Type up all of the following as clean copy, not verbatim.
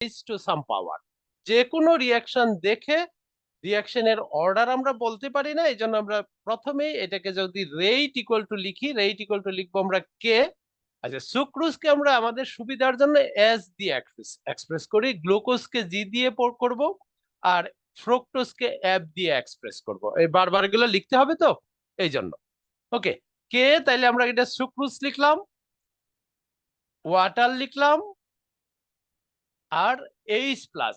To some পাওয়ার। যে কোনো reaction দেখে রিয়াকশনের অর্ডার আমরা বলতে পারি না, এই জন্য আমরা প্রথমেই এটাকে যদি রেট ইকুয়াল টু লিখি, রেট ইকুয়াল টু লিখবো আমরা কে। আচ্ছা, সুক্রোজকে আমরা আমাদের সুবিধার জন্য এস দিয়ে এক্সপ্রেস করি, গ্লুকোজকে জি দিয়ে করব, আর ফ্রুক্টোজকে এফ দিয়ে এক্সপ্রেস করব। এই বারবার এগুলো লিখতে হবে তো, এই জন্য। ওকে, কে তাইলে আমরা এটা সুক্রোজ লিখলাম, ওয়াটার লিখলাম, আর H plus.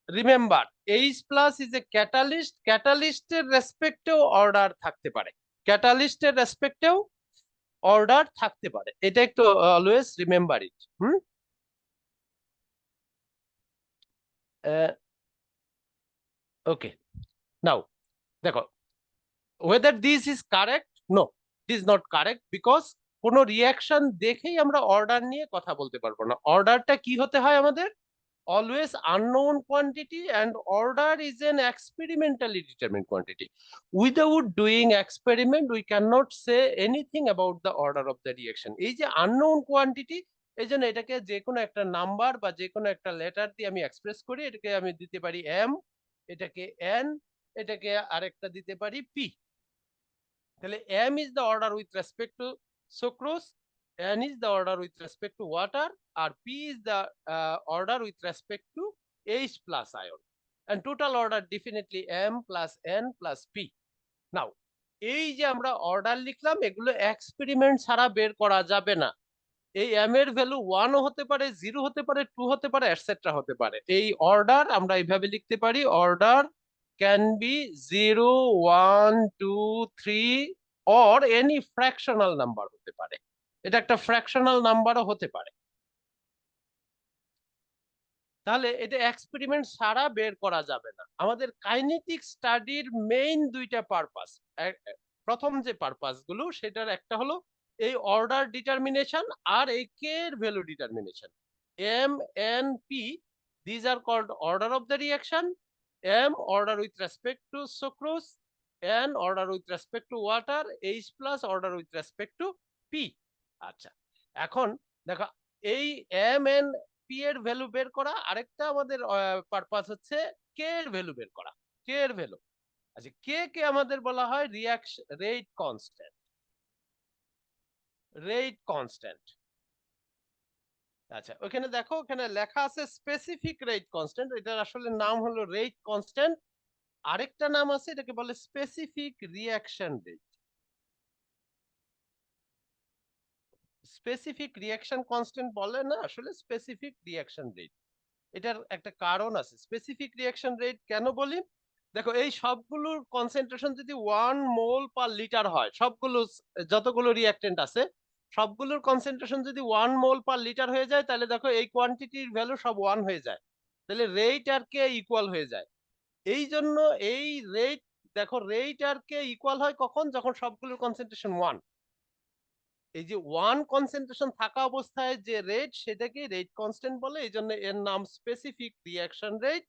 Remember, H plus is a catalyst, ক্যাটালিস্টের রেসপেক্টেও অর্ডার থাকতে পারে, ক্যাটালিস্টের রেসপেক্টেও অর্ডার থাকতে পারে, এটা একটু অলওয়েজ রিমেম্বার ইট। হুম, ওকে, নাও দেখো, whether this is correct, no, it is not correct, because কোনো রিয়াকশন দেখেই আমরা অর্ডার নিয়ে কথা বলতে পারবো না। অর্ডারটা কি হতে হয় আমাদের? Always unknown quantity, and order is an experimentally determined quantity. Without doing experiment, we cannot say anything about the order of the reaction. এই যে unknown quantity, এই জন্য এটাকে যে কোনো একটা নাম্বার বা যে কোনো একটা লেটার দিয়ে আমি এক্সপ্রেস করি। এটাকে আমি দিতে পারি এম, এটাকে এন, এটাকে আরেকটা দিতে পারি পি। তাহলে M is the order with respect to sucrose, n is the order with respect to water, or p is the order with respect to H plus ion, and total order definitely m plus n plus p. Now, এই যে আমরা order লিখলাম, এগুলো experiment ছাড়া বের করা যাবে না। এই m এর ভ্যালু 1 হতে পারে, 0 হতে পারে, 2 হতে পারে, এটসেট্রা হতে পারে। এই অর্ডার আমরা এইভাবে লিখতে পারি, order can be 0, 1, 2, 3, or any fractional number হতে পারে। এটা একটা ফ্র্যাকশনাল নাম্বারও হতে পারে। তাহলে এটা এক্সপেরিমেন্ট ছাড়া বের করা যাবে না। আমাদের কাইনেটিক স্টাডির মেইন দুইটা পারপাস, প্রথম যে পারপাস গুলো, সেটার একটা হলো এই অর্ডার ডিটারমিনেশন, আর এই কে এর value determination. M, N, P, these are called order of the reaction. M order with respect to sucrose, N order with respect to water, H plus order with respect to P. আচ্ছা, এখন দেখো, এই M N P এর value বের করা, আরেকটা আমাদের purpose হচ্ছে কে এর ভ্যালু বের করা, কে এর ভ্যালু। আচ্ছা, কে কে আমাদের বলা হয় reaction rate constant, rate constant. আচ্ছা, ওখানে দেখো, ওখানে লেখা আছে স্পেসিফিক রেট কনস্ট্যান্ট, এটার আসলে নাম হলো রেট কনস্ট্যান্ট। আরেকটা নাম আছে, এটাকে বলে specific reaction rate. Specific reaction constant বলে না, আসলে স্পেসিফিক রিয়াকশন রেট। এটার একটা কারণ আছে, স্পেসিফিক রিয়াকশন রেট কেন বলি। দেখো, এই সবগুলোর কনসেন্ট্রেশন যদি 1 মোল পার লিটার হয়, সবগুলো যতগুলো রিঅ্যাক্টেন্ট আছে সবগুলোর কনসেন্ট্রেশন যদি 1 মোল পার লিটার হয়ে যায়, তাহলে দেখো এই কোয়ান্টিটির ভ্যালু সব 1 হয়ে যায়, তাহলে রেট আর কে ইকুয়াল হয়ে যায়। এই জন্য এই রেট, দেখো রেট আর কে ইকুয়াল হয় কখন, যখন সবগুলোর কনসেন্ট্রেশন 1। এই যে 1 কনসেন্ট্রেশন থাকা অবস্থায় যে রেট, সেটাকে রেট কনস্ট্যান্ট বলে, এই জন্য এর নাম specific reaction rate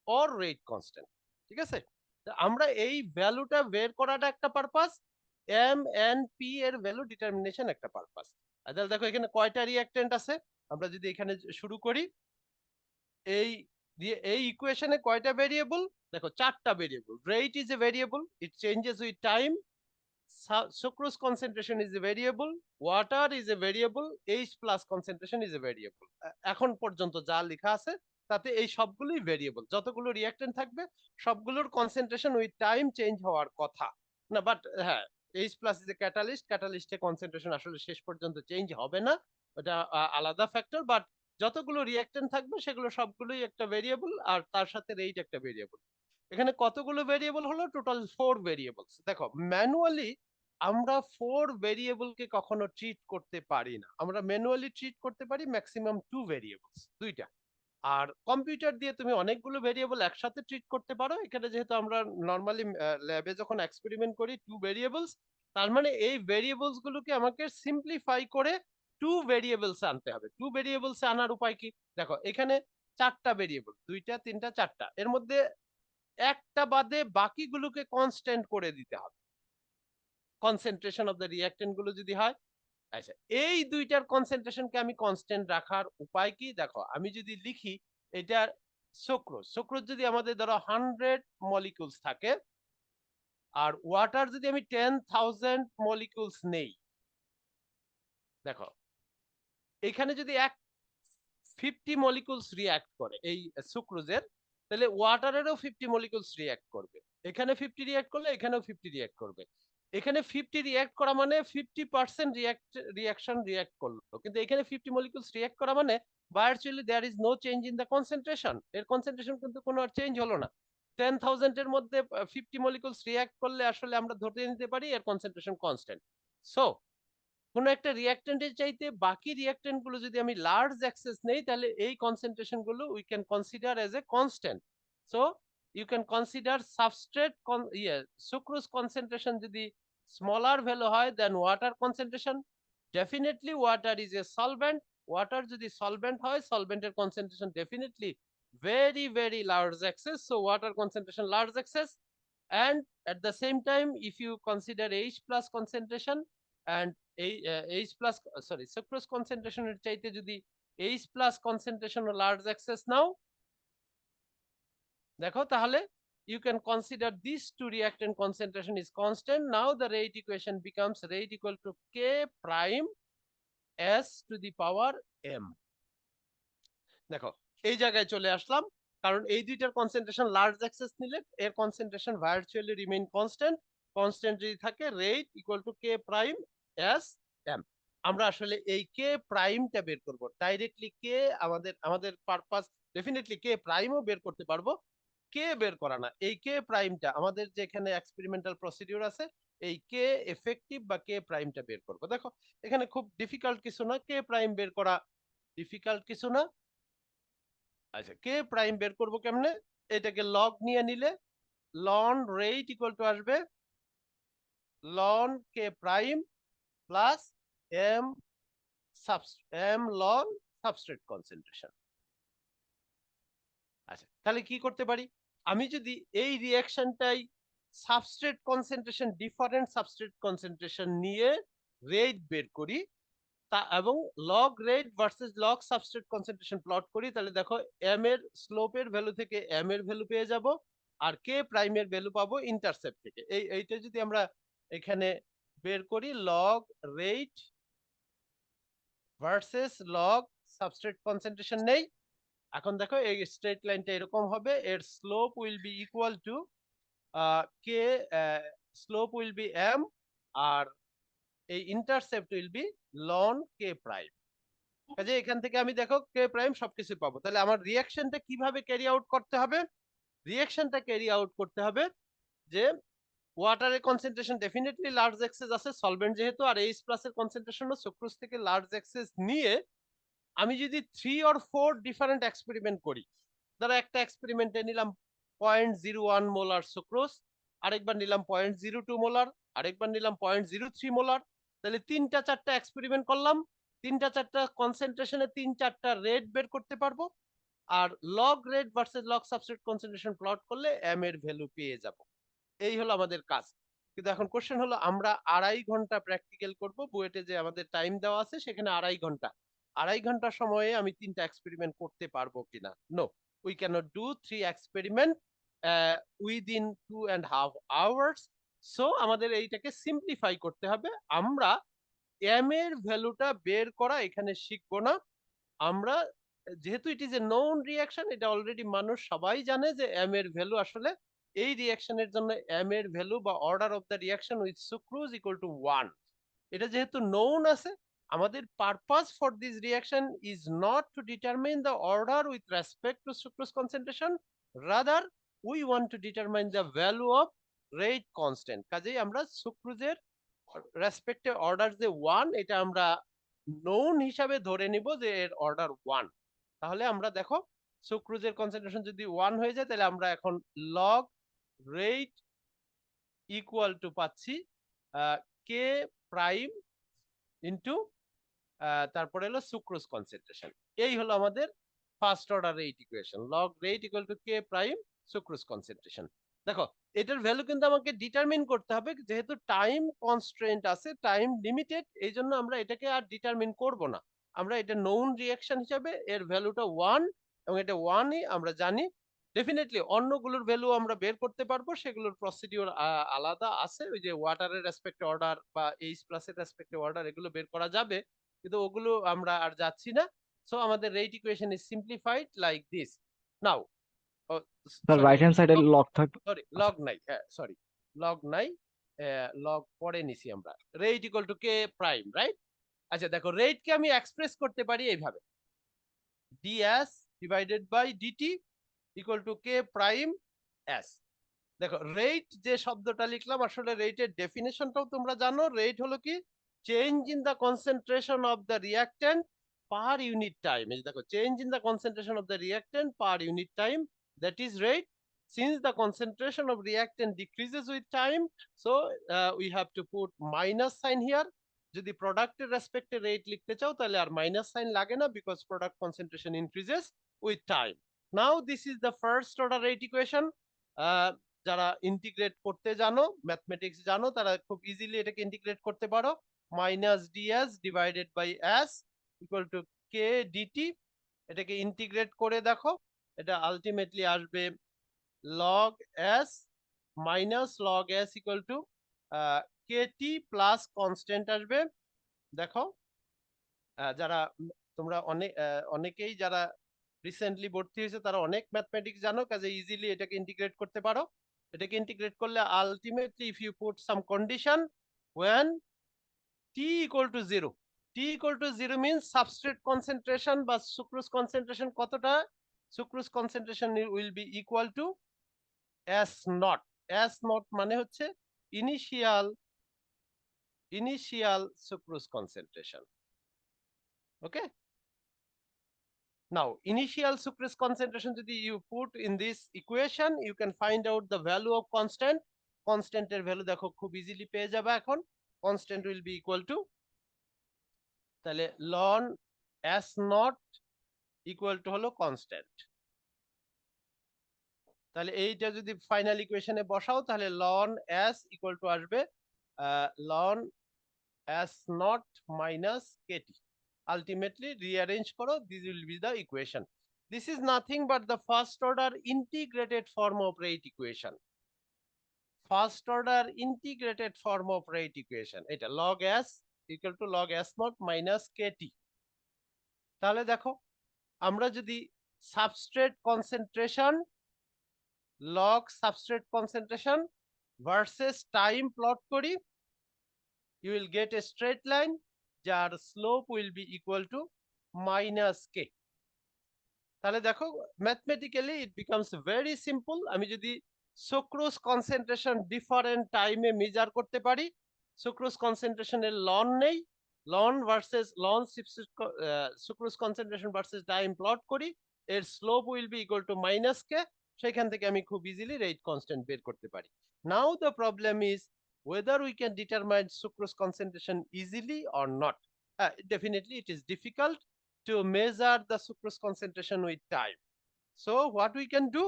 or rate constant. ঠিক আছে, আমরা এই ভ্যালুটা বের করাটা একটা পারপাস, এম এন পি এর ভ্যালু ডিটারমিনেশন একটা পারপাস। তাহলে দেখো এখানে কয়টা রিঅ্যাক্টেন্ট আছে, আমরা যদি এখানে শুরু করি, এই এই ইকুয়েশনে কয়টা ভেরিয়েবল, দেখো 4টা variable. Rate is a variable, it changes with time. Sucrose concentration is a variable, water is a variable, H plus concentration is a variable. এখন পর্যন্ত যা লেখা আছে তাতে এই সবগুলোই ভেরিয়েবল, যতগুলো রিঅ্যাক্টেন্ট থাকবে সবগুলোর কনসেন্ট্রেশন উইথ টাইম চেঞ্জ হওয়ার কথা না। বাট হ্যাঁ, H plus is a catalyst, ক্যাটালিস্টের কনসেন্ট্রেশন আসলে শেষ পর্যন্ত চেঞ্জ হবে না, ওটা আলাদা ফ্যাক্টর। বাট যতগুলো রিঅ্যাক্টেন্ট থাকবে সেগুলো সবগুলোই একটা ভেরিয়েবল, আর তার সাথে রেট একটা ভেরিয়েবল। এখানে কতগুলো ভেরিয়েবল হলো, টোটাল 4 ভেরিয়েবলস। দেখো, ম্যানুয়ালি আমরা 4 ভেরিয়েবলকে কখনো ট্রিট করতে পারি না, আমরা ম্যানুয়ালি ট্রিট করতে পারি ম্যাক্সিমাম 2 ভেরিয়েবলস, দুইটা। আর কম্পিউটার দিয়ে তুমি অনেকগুলো ভেরিয়েবল একসাথে ট্রিট করতে পারো। এখানে যেহেতু আমরা নরমালি ল্যাবে যখন এক্সপেরিমেন্ট করি 2 ভেরিয়েবলস, তার মানে এই ভেরিয়েবলস গুলোকে আমাকে সিম্পলিফাই করে 2 ভেরিয়েবলস আনতে হবে। 2 ভেরিয়েবলস আনার উপায় কি, দেখো এখানে 4টা ভেরিয়েবল, 2টা, 3টা, 4টা, এর মধ্যে একটা বাদে বাকিগুলোকে কনস্ট্যান্ট করে দিতে হবে, কনসেন্ট্রেশন অফ দ্য রিঅ্যাক্টেন্ট গুলো যদি হয়। আচ্ছা, এই দুইটার কনসেন্ট্রেশনকে আমি কনস্ট্যান্ট রাখার উপায় কি, দেখো আমি যদি লিখি এটা সুক্রোজ। সুক্রোজ যদি আমাদের ধরো 100 মলিকিউলস থাকে, আর ওয়াটার যদি আমি 10,000 মলিকিউলস নেই, দেখো এখানে যদি 50 মলিকিউলস রিঅ্যাক্ট করে এই সুক্রোজের, তাহলে ওয়াটারেরও 50 মলিকিউলস রিঅ্যাক্ট করবে। এখানে 50 রিঅ্যাক্ট করলে এখানেও 50 রিঅ্যাক্ট করবে। এখানে 50 রিঅ্যাক্ট করা মানে 50% রিঅ্যাকশন রিঅ্যাক্ট করলো, কিন্তু এখানে 50 মলিকিউলস রিঅ্যাক্ট করা মানে virtually there is no change in the concentration. এর কনসেন্ট্রেশন কিন্তু কোনো আর চেঞ্জ হলো না। 10,000 এর মধ্যে 50 মলিকিউলস রিঅ্যাক্ট করলে আসলে আমরা ধরে নিতে পারি এর কনসেন্ট্রেশন কনস্ট্যান্ট। সো কোন একটা রিঅ্যাকট্যান্টের চাইতে বাকি রিঅ্যাকট্যান্ট গুলো যদি আমি লার্জ অ্যাক্সেস নেই, তাহলে এই কনসেন্ট্রেশন গুলো we can consider as a constant. So you can consider substrate sucrose concentration যদি স্মলার ভ্যালু হয় then water concentration, definitely water is a solvent. Water যদি সলভেন্ট হয়, সলভেন্টের concentration definitely very very large excess, so water concentration large excess. And at the same time, if you consider H plus concentration and H plus, sorry, sucrose concentration এর চাইতে যদি H plus concentration ও large excess নাও, দেখো তাহলে you can consider these two reactant concentration is constant. Now the rate equation becomes rate equal to K prime S to the power M. দেখো এই জায়গায় চলে আসলাম, কারণ এই দুইটার কনসেন্ট্রেশন লার্জ অ্যাক্সেস নিলে এর concentration virtually remain constant. Constant যদি থাকে rate equal to K prime S M. আমরা আসলে এই কে প্রাইমটা বের করব ডাইরেক্টলি। কে আমাদের আমাদের পারপাস ডেফিনেটলি কে প্রাইমও বের করতে পারবো, কে বের করা না। এই কে প্রাইমটা আমাদের যেখানে এক্সপেরিমেন্টাল প্রসিডিউর আছে, এই কে এফেক্টিভ বা কে প্রাইমটা বের করব। দেখো এখানে খুব ডিফিকাল্ট কিছু না, কে প্রাইম বের করা ডিফিকাল্ট কিছু না। আচ্ছা, কে প্রাইম বের করবো কেমনে? এটাকে লগ নিয়ে নিলে লন রেট ইকুয়াল টু আসবে ln K prime plus M M ln substrate concentration. আচ্ছা, তাহলে কি করতে পারি? আমি যদি এই রিঅ্যাকশনটাই substrate concentration, different substrate concentration নিয়ে রেট বের করি, তা এবং log rate versus log substrate concentration plot করি, তাহলে দেখো এম এর স্লোপের ভ্যালু থেকে এম এর ভ্যালু পেয়ে যাব, আর কে প্রাইমের ভ্যালু পাবো ইন্টারসেপ্ট থেকে। এইটা যদি আমরা এখানে বের করি, log rate versus log substrate concentration নেই। এখন দেখো এই স্ট্রেট লাইনটা এরকম হবে, এর slope will be equal to K, slope will be M, আর এই intercept will be ln K prime. কাজে এখান থেকে আমি দেখো কে প্রাইম সবকিছু পাবো। তাহলে আমার রিঅ্যাকশনটা কিভাবে ক্যারি আউট করতে হবে? রিঅ্যাকশনটা ক্যারি আউট করতে হবে যে ওয়াটারের কনসেন্ট্রেশন ডেফিনেটলি লার্জ এক্সেস আছে সলভেন্ট যেহেতু, আর এইচ প্লাস এর কনসেন্ট্রেশনও সুক্রোজ থেকে লার্জ এক্সেস নিয়ে আমি যদি 3 or 4 ডিফারেন্ট এক্সপেরিমেন্ট করি, ধরো একটা এক্সপেরিমেন্টে নিলাম 0.01 মোলার সুক্রোজ, আরেকবার নিলাম 0.02 মোলার, আরেকবার নিলাম 0.03 মোলার, তাহলে 3টা 4টা এক্সপেরিমেন্ট করলাম, 3টা 4টা কনসেন্ট্রেশনে 3-4টা রেট বের করতে পারবো, আর log rate versus log substrate concentration plot করলে এম এর ভ্যালু পেয়ে যাব। এই হলো আমাদের কাজ। কিন্তু এখন কোশ্চেন হলো আমরা 2.5 ঘন্টা প্র্যাকটিক্যাল করব, বুয়েটে যে আমাদের টাইম দেওয়া আছে সেখানে 2.5 ঘন্টা। 2.5 ঘন্টা সময়ে আমি 3টা এক্সপেরিমেন্ট করতে পারবো কিনা? No, we can't do 3 experiment within 2.5 hours. So আমাদের এইটাকে সিম্পলিফাই করতে হবে। আমরা এম এর ভ্যালুটা বের করা এখানে শিখবো না। আমরা যেহেতু it is a known reaction, এটা অলরেডি মানুষ সবাই জানে যে এম এর ভ্যালু আসলে এই রিঅ্যাকশনের জন্য এম এর ভ্যালু বা order of the reaction with sucrose equal to 1। এটা যেহেতু নোন আছে, আমাদের purpose for this reaction is not to determine the order with respect to sucrose concentration, rather we want to determine the value of rate constant. কাজেই আমরা সুক্রোজের রেসপেক্টে order যে 1, এটা আমরা known হিসাবে ধরে নিব যে এর অর্ডার 1। তাহলে আমরা দেখো সুক্রোজের কনসেন্ট্রেশন যদি 1 হয়ে যায়, তাহলে আমরা এখন লগ রেট ইকুয়াল টু পাচ্ছি কে প্রাইম ইন্টু তারপরে হলো সুক্রোজ কনসেন্ট্রেশন। এই হলো আমাদের first order rate equation, log rate equal to K prime sucrose concentration. দেখো এটার ভ্যালু কিন্তু আমাকে ডিটারমিন করতে হবে, যেহেতু টাইম কনস্ট্রেন্ট আছে, টাইম লিমিটেড, এই জন্য আমরা এটাকে আর ডিটারমিন করব না। আমরা এটা নোন রিঅ্যাকশন হিসাবে এর ভ্যালুটা 1 এবং এটা 1ই আমরা জানি। ডেফিনেটলি অন্যগুলোর ভ্যালু আমরা বের করতে পারবো, সেগুলোর প্রসিডিউর আলাদা আছে। ওই যে ওয়াটারের রেসপেক্টে অর্ডার বা এইচ প্লাস এর রেসপেক্টে অর্ডার এগুলো বের করা যাবে, কিন্তু ওগুলো আমরা আর যাচ্ছি না। সো আমাদের rate equation is simplified like this. Now sir sorry right hand সাইডে লগ থাকবে। সরি আচ্ছা লগ নাই, হ্যাঁ সরি লগ নাই, লগ পরে নিছি আমরা। Rate equal to K prime, right? আচ্ছা দেখো, রেটকে আমি এক্সপ্রেস করতে পারি এইভাবে, ds divided by dt equal to K prime S. দেখো রেট যে শব্দটা লিখলাম, আসলে রেটের ডেফিনেশনটাও তোমরা জানো। রেট হলো কি, change in the concentration of the reactant per unit time. এই দেখো, change in the concentration of the reactant per unit time, that is rate. Since the concentration of reactant decreases with time, so we have to put minus sign here. যদি প্রোডাক্টের রেসপেক্টে rate লিখতে চাও তাহলে আর minus sine লাগে না, because product concentration increases with time. Now this is the first order rate equation. যারা integrate করতে জানো, ম্যাথমেটিক্স জানো, তারা খুব ইজিলি এটাকে ইন্টিগ্রেট করতে পারো। Minus DS divided by S equal to K DT. এটাকে ইন্টিগ্রেট করে দেখো, এটা আলটিমেটলি আসবে log S minus log S equal to KT plus constant আসবে। দেখো যারা তোমরা অনেকেই যারা রিসেন্টলি ভর্তি হয়েছে তারা অনেক ম্যাথমেটিক্স জানো, কাজে ইজিলি এটাকে ইন্টিগ্রেট করতে পারো। এটাকে ইন্টিগ্রেট করলে ultimately if you put some condition when t equal to 0, t equal to 0 means substrate concentration বা সুক্রোজ কনসেন্ট্রেশন কতটা, sucrose concentration will be equal to s naught। s naught মানে হচ্ছে initial sucrose concentration. ওকে, now initial sucrose concentration যদি you put in this equation, you can find out the value of constant। constant এর value দেখো খুব easily পেয়ে যাবে এখন। constant will be equal to, তাহলে ln s naught equal to হলো constant। তাহলে এইটা যদি ফাইনাল ইকুয়েশনে বসাও তাহলে ln s equal to আসবে ln s naught minus kt। ultimately rearrange করো, this will be the equation. This is nothing but the first order integrated form of rate equation। first order integrated form of rate equation এটা log s equal to log s naught minus kt। তাহলে দেখো, আমরা যদি substrate concentration log substrate concentration versus time plot করি, you will get a straight line যার slope will be equal to minus k। তাহলে দেখো mathematically it becomes very simple. আমি যদি সুক্রোজ কনসেন্ট্রেশন ডিফারেন্ট টাইমে মেজার করতে পারি, সুক্রোজ কনসেন্ট্রেশনের লন নেই, ln versus ln sucrose concentration versus time plot করি, এর slope will be equal to minus K. সেখান থেকে আমি খুব ইজিলি রেট কনস্ট্যান্ট বের করতে পারি। Now the problem is whether we can determine sucrose concentration easily or not. Definitely it is difficult to measure the sucrose concentration with time. So what we can do,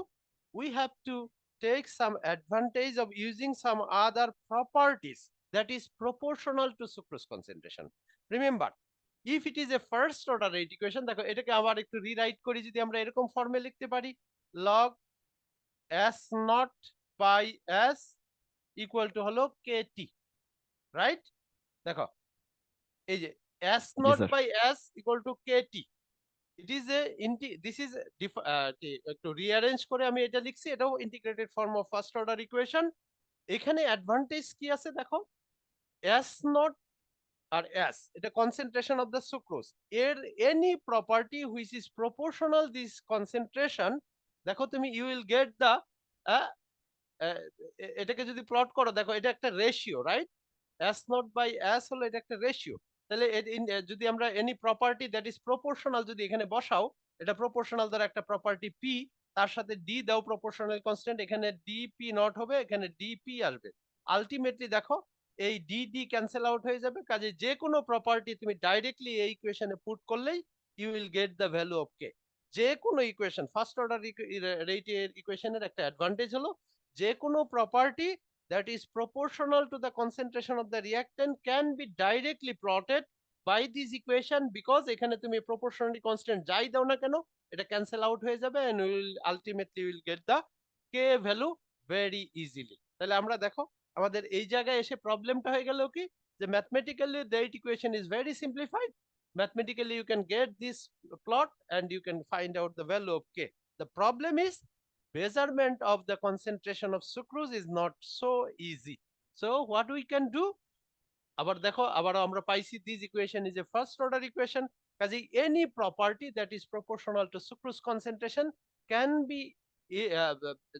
we have to take some advantage of using some other properties that is proportional to sucrose concentration. Remember, if it is a first order rate equation, দেখো এটাকে আবার একটু rewrite করি, যদি আমরা এরকম ফর্মে লিখতে পারি log s naught by s equal to হলো kt, রাইট? দেখো এই যে s G naught sir. by s equal to kt, it is a this is একটু রিঅ্যারেঞ্জ করে আমি এটা লিখছি, এটাও integrated form of first order equation. এখানে অ্যাডভান্টেজ কি আছে দেখো, s নট আর s এটা কনসেন্ট্রেশন অফ দ্য সুক্রোজ, এর any property which is proportional this concentration, দেখো তুমি ইউ উইল গেট দ্য, এটাকে যদি প্লট করো দেখো এটা একটা ratio, right? s naught by s হলো এটা একটা রেশিও। তাহলে যদি আমরা any property that is proportional যদি এখানে বসাও, এটা প্রপোর্শনাল দ্বারা একটা প্রপার্টি p, তার সাথে d দাও প্রপোর্শনাল কনস্ট্যান্ট, এখানে dp নট হবে, এখানে dp আসবে। আলটিমেটলি দেখো এই d d ক্যান্সেল আউট হয়ে যাবে, কাজে যে কোনো প্রপার্টি তুমি ডাইরেক্টলি এই ইকুয়েশনে পুট করলেই you will get the value of k। যে কোনো ইকুয়েশন, ফার্স্ট অর্ডার রেটের ইকুয়েশনের একটা অ্যাডভান্টেজ হলো যে কোনো property that is proportional to the concentration of the reactant can be directly plotted by this equation, because এখানে তুমি proportionally constant যাই দাও না কেন এটা ক্যান্সেল আউট হয়ে যাবে and will ultimately will get the K value very easily. তাহলে আমরা দেখো আমাদের এই জায়গায় এসে প্রবলেমটা হয়ে গেল কি, যে mathematically the equation is very simplified, mathematically you can get this plot and you can find out the value of k. The problem is measurement of the concentration of sucrose is not so easy. So what we can do, আবার দেখো আবার আমরা পাইছি this equation is a first order equation, কাজে any property that is proportional to sucrose concentration can be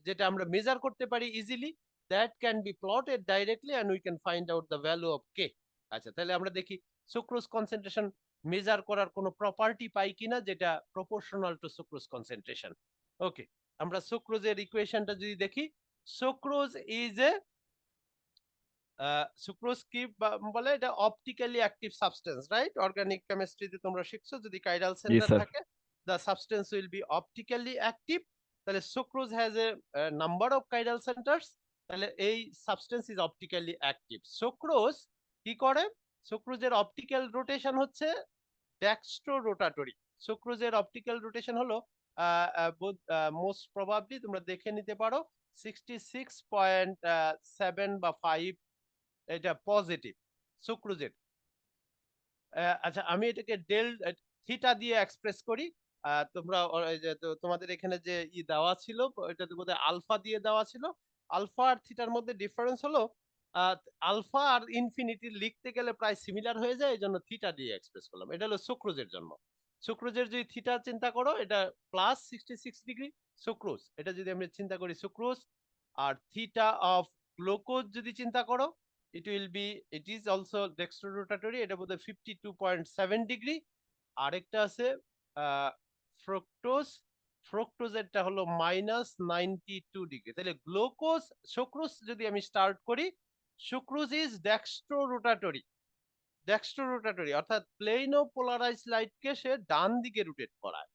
যেটা আমরা measure করতে পারি easily, that can be plotted directly and we can find out the value of k. আচ্ছা তাহলে আমরা দেখি sucrose concentration measure করার কোনো প্রপার্টি পাই কিনা যেটা প্রপোর্শনাল টু সুক্রোজ কনসেন্ট্রেশন। ওকে, আমরা সুক্রোজের ইকুয়েশনটা যদি দেখি, সুক্রোজ ইজ এ সুক্রোজ কি বলে, এটা optically active substance, right? Organic কেমিস্ট্রিতে তোমরা শিখছো যদি কাইরাল জি সেন্টার স্যার। থাকে the substance will be optically active, তাহলে sucrose has a number of chiral centers, তাহলে এই substance is optically active. Sucrose কি করে, সুক্রোজের অপটিক্যাল রোটেশন হচ্ছে ডেক্সট্রো রোটাটরি। সুক্রোজের অপটিক্যাল রোটেশন হলো মোস্ট প্রবাবলি তোমরা দেখে নিতে পারো 66.7 বা 5, এটা পজিটিভ সুক্রোজের। আচ্ছা আমি এটাকে ডেল থিটা দিয়ে এক্সপ্রেস করি। তোমরা তোমাদের এখানে যে দেওয়া ছিল এটাতে বোধহয় আলফা দিয়ে দেওয়া ছিল, আলফা আর থিটার মধ্যে ডিফারেন্স হলো আলফা আর ইনফিনিটি লিখতে গেলে প্রায় সিমিলার হয়ে যায়, এই জন্য থিটা দিয়ে এক্সপ্রেস করলাম। এটা হলো সুক্রোজের জন্য। সুক্রোজের যদি থিটা চিন্তা করো এটা প্লাস 66 ডিগ্রি সুক্রোজ, এটা যদি আমরা চিন্তা করি সুক্রোজ। আর থিটা অফ গ্লুকোজ যদি চিন্তা করো, it is also dextrorotatory, এটা বোধহয় 52.7 ডিগ্রি। আরেকটা আছে ফ্রুক্টোজ, ফ্রুক্টোজেরটা হলো -92 ডিগ্রি। তাহলে গ্লুকোজ সুক্রোজ যদি আমি স্টার্ট করি, সুক্রোজ ইজ ডেক্সট্রোরোটাটরি, ডেক্সট্রোরোটাটরি অর্থাৎ প্লেনো পোলারাইজ লাইটকে সে ডান দিকে রোটেট করায়।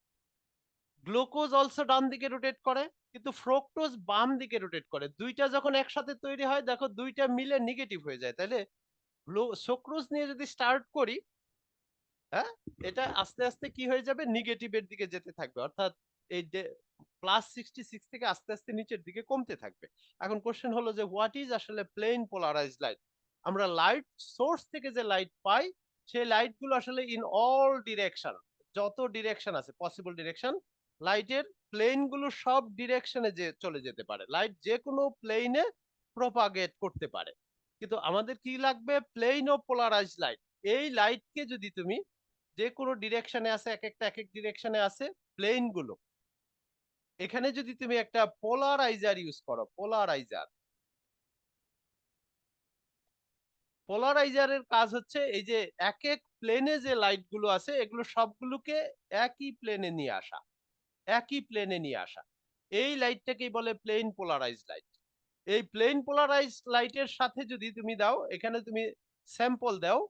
গ্লুকোজ অলসো ডান দিকে রোটেট করে, কিন্তু ফ্রুক্টোজ বাম দিকে রোটেট করে। দুইটা যখন একসাথে তৈরি হয় দেখো দুইটা মিলে নেগেটিভ হয়ে যায়। তাহলে সুক্রোজ নিয়ে যদি স্টার্ট করি, হ্যাঁ, এটা আস্তে আস্তে কি হয়ে যাবে, নেগেটিভের দিকে যেতে থাকবে, অর্থাৎ এই যে +66 থেকে আস্তে আস্তে নিচের দিকে কমতে থাকবে। এখন কোশ্চেন হলো যে হোয়াট ইজ আসলে প্লেন পোলারাইজড লাইট। আমরা লাইট সোর্স থেকে যে লাইট পাই সেই লাইট গুলো আসলে ইন অল ডিরেকশন, যত ডিরেকশন আছে পসিবল ডিরেকশন, লাইটের প্লেন গুলো সব ডিরেকশনে যে চলে যেতে পারে, লাইট যে কোনো প্লেনে প্রপাগেট করতে পারে। কিন্তু আমাদের কি লাগবে, প্লেন ও পোলারাইজড লাইট। এই লাইটকে যদি তুমি যে কোনো ডিরেকশনে আছে, এক একটা এক এক ডিরেকশনে আছে প্লেন গুলো, এখানে যদি তুমি একটা পোলারাইজার ইউজ করো, পোলারাইজার, পোলারাইজারের কাজ হচ্ছে এই যে এক এক প্লেনে যে লাইট গুলো আছে এগুলো সবগুলোকে একই প্লেনে নিয়ে আসা, একই প্লেনে নিয়ে আসা। এই লাইটটাকেই বলে প্লেন পোলারাইজড লাইট। এই প্লেন পোলারাইজড লাইটের সাথে যদি তুমি দাও, এখানে তুমি স্যাম্পল দাও,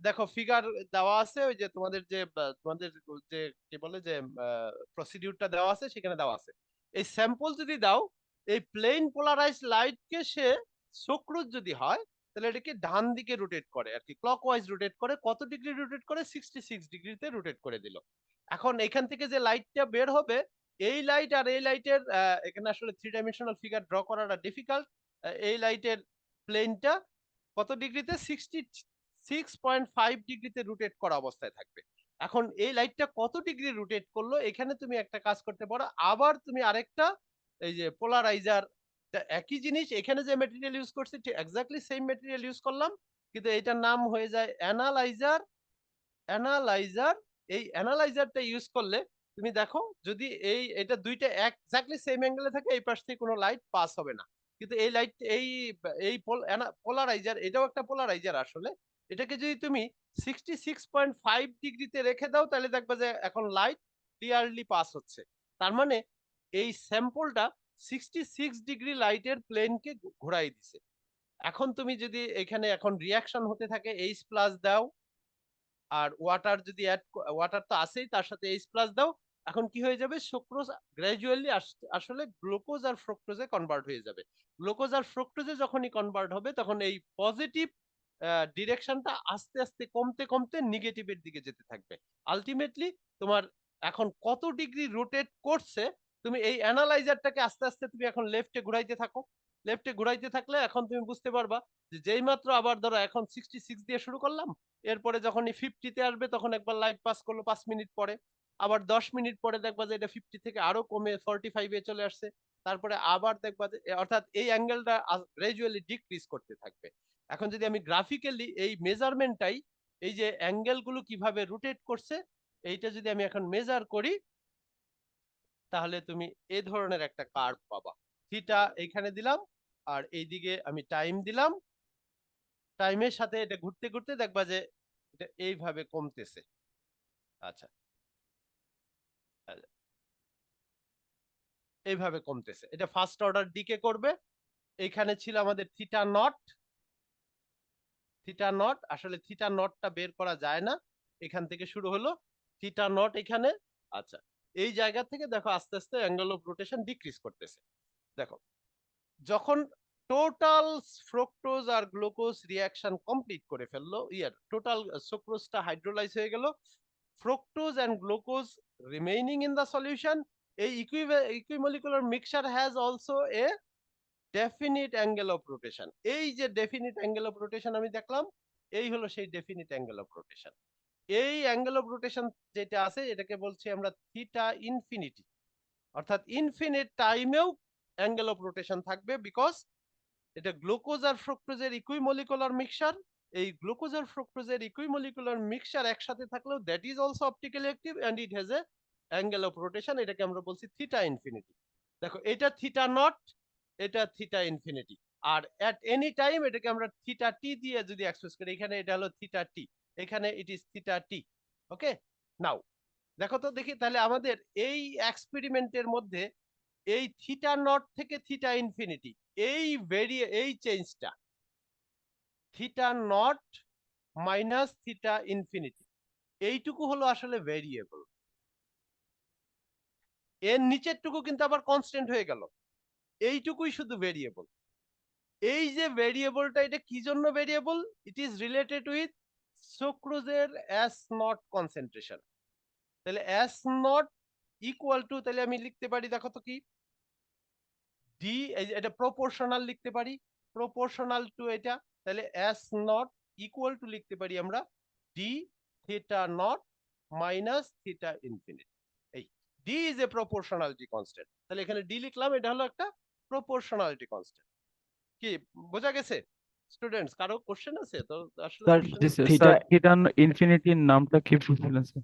দেখো ফিগার দেওয়া আছে, ওই যে তোমাদের যে তোমাদের যে কি বলে যে প্রসিডিউরটা দেওয়া আছে সেখানে দেওয়া আছে। এই স্যাম্পল যদি দাও, এই প্লেন পোলারাইজড লাইটকে সে সুক্রোজ যদি হয় তাহলে এটাকে ডান দিকে রোটেট করে আর কি, ক্লকওয়াইজ রোটেট করে। কত ডিগ্রি রোটেট করে, 66 ডিগ্রিতে রোটেট করে দিল। এখন এখান থেকে যে লাইটটা বের হবে, এই লাইট আর এই লাইটের এখানে আসলে 3 ডাইমেনশনাল ফিগার ড্র করাটা ডিফিকাল্ট। এই লাইটের প্লেনটা কত ডিগ্রিতে, 66.5 ডিগ্রিতে রোটেট করা অবস্থায় থাকবে। এখন এই লাইটটা কত ডিগ্রি রোটেট করলো, এখানে তুমি একটা কাজ করতে পারো, আবার তুমি আরেকটা এই যে পোলারাইজার, একই জিনিস এখানে যে ম্যাটেরিয়াল ইউজ করছি ঠিক এক্স্যাক্টলি সেম ম্যাটেরিয়াল ইউজ করলাম, কিন্তু এটার নাম হয়ে যায় অ্যানালাইজার। অ্যানালাইজার, এই অ্যানালাইজারটা ইউজ করলে তুমি দেখো যদি এটা দুইটা এক্স্যাক্টলি সেম অ্যাঙ্গেলে থাকে, এই পাশ থেকে কোনো লাইট পাস হবে না। কিন্তু এই লাইট এই পোলারাইজার, এটাও একটা পোলারাইজার আসলে, এটাকে যদি তুমি 66.5 ডিগ্রিতে রেখে দাও তাহলে দেখবে যে এখন লাইট ক্লিয়ারলি পাস হচ্ছে। তার মানে এই স্যাম্পলটা 66 ডিগ্রি লাইটের প্লেনকে ঘোরাই দিছে। এখন তুমি যদি এখানে এখন রিয়াকশন হতে থাকে এইচ প্লাস দাও, আর ওয়াটার যদি ওয়াটার তো আছেই, তার সাথে এইচ প্লাস দাও, এখন কি হয়ে যাবে, সুক্রোজ গ্রাজুয়ালি আসলে গ্লুকোজ আর ফ্রুক্টোজে কনভার্ট হয়ে যাবে। গ্লুকোজ আর ফ্রুক্টোজে যখনই কনভার্ট হবে তখন এই পজিটিভ ডিরেকশনটা আস্তে আস্তে কমতে কমতে নেগেটিভের দিকে যেতে থাকবে। আলটিমেটলি তোমার এখন কত ডিগ্রি রোটেট করছে তুমি এই অ্যানালাইজারটাকে আস্তে আস্তে তুমি এখন লেফটে ঘুরাইতে থাকো। লেফটে ঘুরাইতে থাকলে এখন তুমি বুঝতে পারবা যে যেই মাত্র আবার ধরো এখন 66 দিয়ে শুরু করলাম, এরপরে যখনই 50 তে আসবে তখন একবার লাইট পাস করলো 5 মিনিট পরে, আবার 10 মিনিট পরে দেখবা যে এটা 50 থেকে আরো কমে 45 এ চলে আসছে। তারপরে আবার দেখবা যে অর্থাৎ এই অ্যাঙ্গেলটা গ্রাজুয়ালি ডিক্রিজ করতে থাকবে। এখন যদি আমি গ্রাফিক্যালি এই মেজারমেন্টটাই, এই যে অ্যাঙ্গেল গুলো কিভাবে রোটেট করছে এইটা যদি আমি এখন মেজার করি, তাহলে তুমি এই ধরনের একটা কার্ভ পাবা। থিটা এইখানে দিলাম, আর এইদিকে আমি টাইম দিলাম, টাইমের সাথে এটা ঘুরতে ঘুরতে দেখবা যে এটা এইভাবে কমতেছে। আচ্ছা, এইভাবে কমতেছে, এটা ফার্স্ট অর্ডার ডিকে করবে। এইখানে ছিল আমাদের থিটা নট, থিটা নট আসলে থিটা নটটা বের করা যায় না, এখান থেকে শুরু হলো থিটা নট এখানে। আচ্ছা, এই জায়গা থেকে দেখো আস্তে আস্তে অ্যাঙ্গেল অফ রোটেশন ডিক্রিজ করতেছে। দেখো যখন টোটাল ফ্রুক্টোজ আর গ্লুকোজ রিঅ্যাকশন কমপ্লিট করে ফেললো, টোটাল সুক্রোজটা হাইড্রোলাইজ হয়ে গেল, fructose and glucose remaining in the solution, এই equimolecular mixture has also a definite angle of rotation. এই যে ডেফিনিট অ্যাঙ্গেল অফ রোটেশন আমি দেখলাম, এই হলো সেই ডেফিনিট অ্যাঙ্গেল অফ রোটেশন। এই অ্যাঙ্গেল অফ রোটেশন যেটা আছে এটাকে বলছি আমরা থিটা ইনফিনিটি, অর্থাৎ ইনফিনিট টাইমেও অ্যাঙ্গেল অফ রোটেশন থাকবে, বিকজ এটা গ্লুকোজ আর ফ্রুক্টোজের ইকুইমলিকুলার মিক্সচার। এই গ্লুকোজ আর ফ্রুক্টোজের ইকুইমলিকুলার মিক্সচার একসাথে থাকলেও that is also optically active and it has a angle of rotation, এটাকে আমরা বলছি থিটা ইনফিনিটি। দেখো এটা থিটা নট, এটা থিটা ইনফিনিটি, আর এট এনি টাইম এটাকে আমরা থিটা টি দিয়ে যদি এক্সপ্রেস করি, এখানে এটা হলো থিটা টি, এখানে ইট ইজ থিটা টি। ওকে, নাও দেখো তো দেখি তাহলে আমাদের এই এক্সপেরিমেন্টের মধ্যে এই থিটা নট থেকে থিটা ইনফিনিটি, এই চেঞ্জটা theta naught minus theta infinity, এইটুকু হলো আসলে ভেরিয়েবল। এর নিচের টুকু কিন্তু আবার কনস্ট্যান্ট হয়ে গেল, এইটুকুই শুধু ভেরিয়েবল। এই যে ভেরিয়েবলটা, এটা কি জন্য variable? It is related with সুক্রোজের এস নট কনসেন্ট্রেশন। তাহলে এস নট ইকুয়াল টু, তাহলে আমি লিখতে পারি দেখো তো কি, ডি, এটা প্রপোর্শনাল লিখতে পারি, প্রপোর্শনাল টু এটা, তাহলে এস নট ইকুয়াল টু লিখতে পারি আমরা D theta naught minus theta infinity. এই D is a proportionality constant, তাহলে এখানে ডি লিখলাম, এটা হলো একটা প্রপোর্শনালিটি কনস্ট্যান্ট। কি বোঝা গেছে স্টুডেন্টস? কারো কোশ্চেন আছে তো? আসলে স্যার কোশ্চেন জি স্যার থিটা স্যার থিটা ইনফিনিটির নামটা কি বলছিলেন স্যার?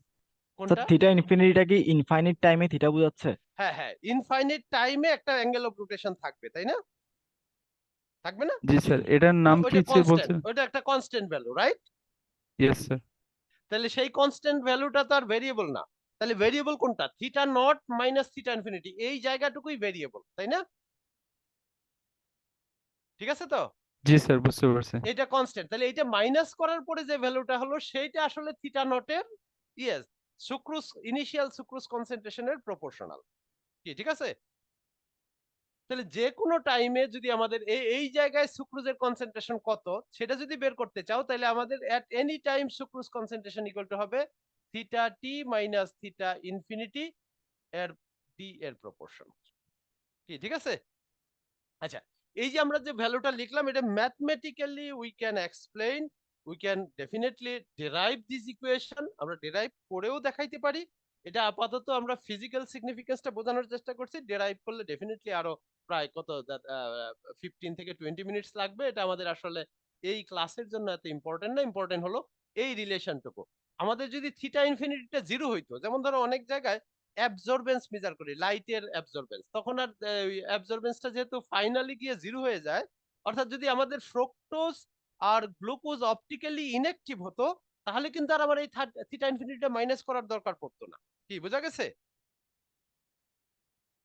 স্যার কোনটা? থিটা ইনফিনিটিটা কি ইনফাইনিট টাইমে থিটা বোঝাচ্ছে? হ্যাঁ হ্যাঁ, ইনফাইনাইট টাইমে একটা অ্যাঙ্গেল অফ রোটেশন থাকবে, তাই না? থাকবে না? জি স্যার, এটার নাম কি ওইটা স্যার কনস্ট্যান্ট, বলছেন? ওইটা একটা constant value, right? Yes sir. তাহলে সেই কনস্ট্যান্ট ভ্যালুটা তো আর ভেরিয়েবল না। তাহলে ভেরিয়েবল কোনটা? Theta naught minus theta infinity, এই জায়গাটুকুই ভেরিয়েবল, তাই না? ঠিক আছে তো? জি স্যার, বুঝতে পারছি। এটা কনস্ট্যান্ট, তাহলে এটা মাইনাস করার পরে যে ভ্যালুটা হলো সেইটা আসলে থিটা নটের, ইয়েস, সুক্রোজ ইনিশিয়াল সুক্রোজ কনসেন্ট্রেশনের প্রপোর্শনাল। কি ঠিক আছে? তাহলে যে কোনো টাইমে যদি আমাদের এই জায়গায় সুক্রোজের কনসেন্ট্রেশন কত সেটা যদি বের করতে চাও, তাহলে আমাদের এট any time sucrose concentration equal to হবে theta T minus theta infinity এর ডি এর প্রপোর্শন। কি ঠিক আছে? আচ্ছা, এই যে আমরা যে ভ্যালুটা লিখলাম, এটা mathematically we can explain, we can definitely derive this equation, আমরা ডেরাইভ করেও দেখাইতে পারি। এটা আপাতত আমরা ফিজিক্যাল সিগনিফিকেন্সটা বোঝানোর চেষ্টা করছি, ডেরাইভ করলে ডেফিনেটলি আরো প্রায় কত 15 থেকে 20 মিনিটস লাগবে। এটা আমাদের আসলে এই ক্লাসের জন্য এত ইম্পর্টেন্ট না, ইম্পর্টেন্ট হলো এই রিলেশনটুকু। আমাদের যদি থিটা ইনফিনিটিটা জিরো হইতো, যেমন ধরো অনেক জায়গায় অ্যাবজর্বেন্স মেজার করি, লাইটের অ্যাবজর্বেন্স, তখন আর অ্যাবজর্বেন্সটা যেহেতু ফাইনালি গিয়ে জিরো হয়ে যায়, অর্থাৎ যদি আমাদের ফ্রুক্টোজ আর গ্লুকোজ অপটিক্যালি ইনঅ্যাক্টিভ হতো, তাহলে কিন্তু আর আমার এই থিটা ইনফিনিটিটা মাইনাস করার দরকার পড়তো না। কি বোঝা গেছে?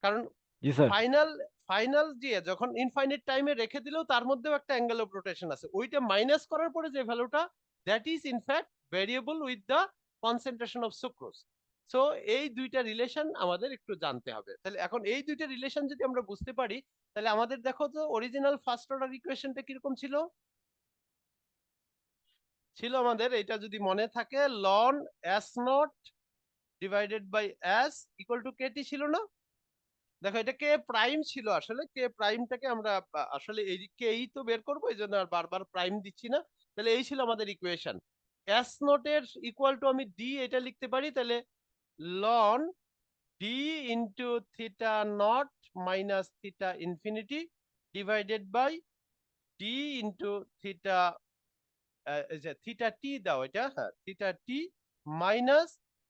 কারণ জি স্যার। ফাইনাল ফাইনাল দিয়ে যখন ইনফাইনাইট টাইমে রেখে দিলেও তার মধ্যেও একটা অ্যাঙ্গেল অফ রোটেশন আছে, ওইটা মাইনাস করার পরে যে ভ্যালুটা, that is in fact variable with the concentration of sucrose. So এই দুইটা রিলেশন আমাদের একটু জানতে হবে। তাহলে এখন এই দুইটা রিলেশন যদি আমরা বুঝতে পারি, তাহলে আমাদের দেখো তো অরিজিনাল ফার্স্ট অর্ডার ইকুয়েশনটা কিরকম ছিল? ছিল আমাদের এটা যদি মনে থাকে, ln S naught divided by S equal to KT ছিল না? দেখো এটা কে প্রাইম ছিল, আসলে কে প্রাইমটাকে আমরা আসলে এই কেই তো বের করবো, এই জন্য আর বারবার প্রাইম দিচ্ছি না। তাহলে এই ছিল আমাদের ইকুয়েশন। এস নটের ইকুয়াল টু আমি ডি এটা লিখতে পারি, তাহলে ln D into theta naught minus theta infinity divided by D into theta, এই যে থিটা টি দাও, এটা হ্যাঁ theta T minus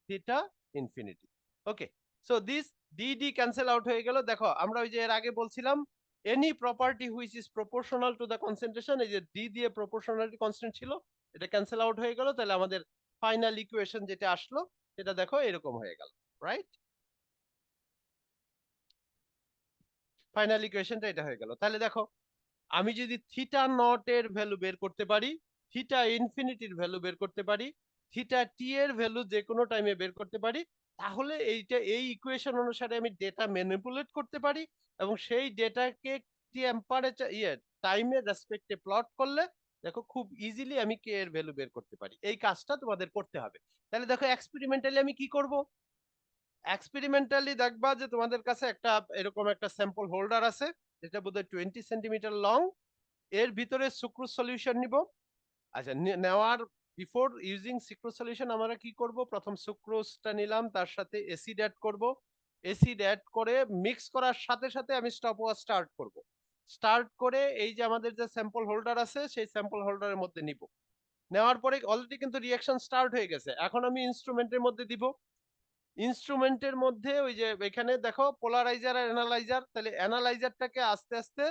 theta infinity. Okay, so this D D cancel out হয়ে গেল। দেখো আমরা ওই যে এর আগে বলছিলাম any property which is proportional to the concentration, এই যে ডি দিয়ে প্রপোর্শনালিটি কনস্ট্যান্ট ছিল, এটা ক্যান্সেল আউট হয়ে গেল। তাহলে আমাদের ফাইনাল ইকুয়েশন যেটা আসলো সেটা দেখো এরকম হয়ে গেল, রাইট? ফাইনাল ইকুয়েশনটা এটা হয়ে গেল। তাহলে দেখো আমি যদি থিটা নট এর ভ্যালু বের করতে পারি, থিটা ইনফিনিটির ভ্যালু বের করতে পারি, থিটা টি এর ভ্যালু যে কোনো টাইমে বের করতে পারি, তাহলে এইটা এই ইকুয়েশন অনুসারে আমি ডেটা ম্যানিপুলেট করতে পারি এবং সেই ডেটাকে টেম্পারেচার টাইমের রেসপেক্টে প্লট করলে দেখো খুব ইজিলি আমি কে এর ভ্যালু বের করতে পারি। এই কাজটা তোমাদের করতে হবে। তাহলে দেখো এক্সপেরিমেন্টালি আমি কি করব? এক্সপেরিমেন্টালি দেখবা যে তোমাদের কাছে একটা এরকম একটা স্যাম্পল হোল্ডার আছে, যেটা বোধহয় 20 সেন্টিমিটার লং। এর ভিতরে সুক্রোজ সলিউশন নিব। আচ্ছা, নেওয়ার বিফোর ইউজিং সুক্রোজ সলিউশন আমরা কি করব? প্রথম সুক্রোজটা নিলাম, তার সাথে অ্যাসিড অ্যাড করব। অ্যাসিড অ্যাড করে মিক্স করার সাথে সাথে আমি স্টপ ওয়াচ স্টার্ট করব। স্টার্ট করে এই যে আমাদের যে স্যাম্পল হোল্ডার আছে সেই স্যাম্পল হোল্ডারের মধ্যে নিব। নেওয়ার পরে অলরেডি কিন্তু রিঅ্যাকশন স্টার্ট হয়ে গেছে। এখন আমি ইনস্ট্রুমেন্টের মধ্যে দিব। ইনস্ট্রুমেন্টের মধ্যে ওই যে এখানে দেখো পোলারাইজার আর অ্যানালাইজার, তাহলে অ্যানালাইজারটাকে আস্তে আস্তে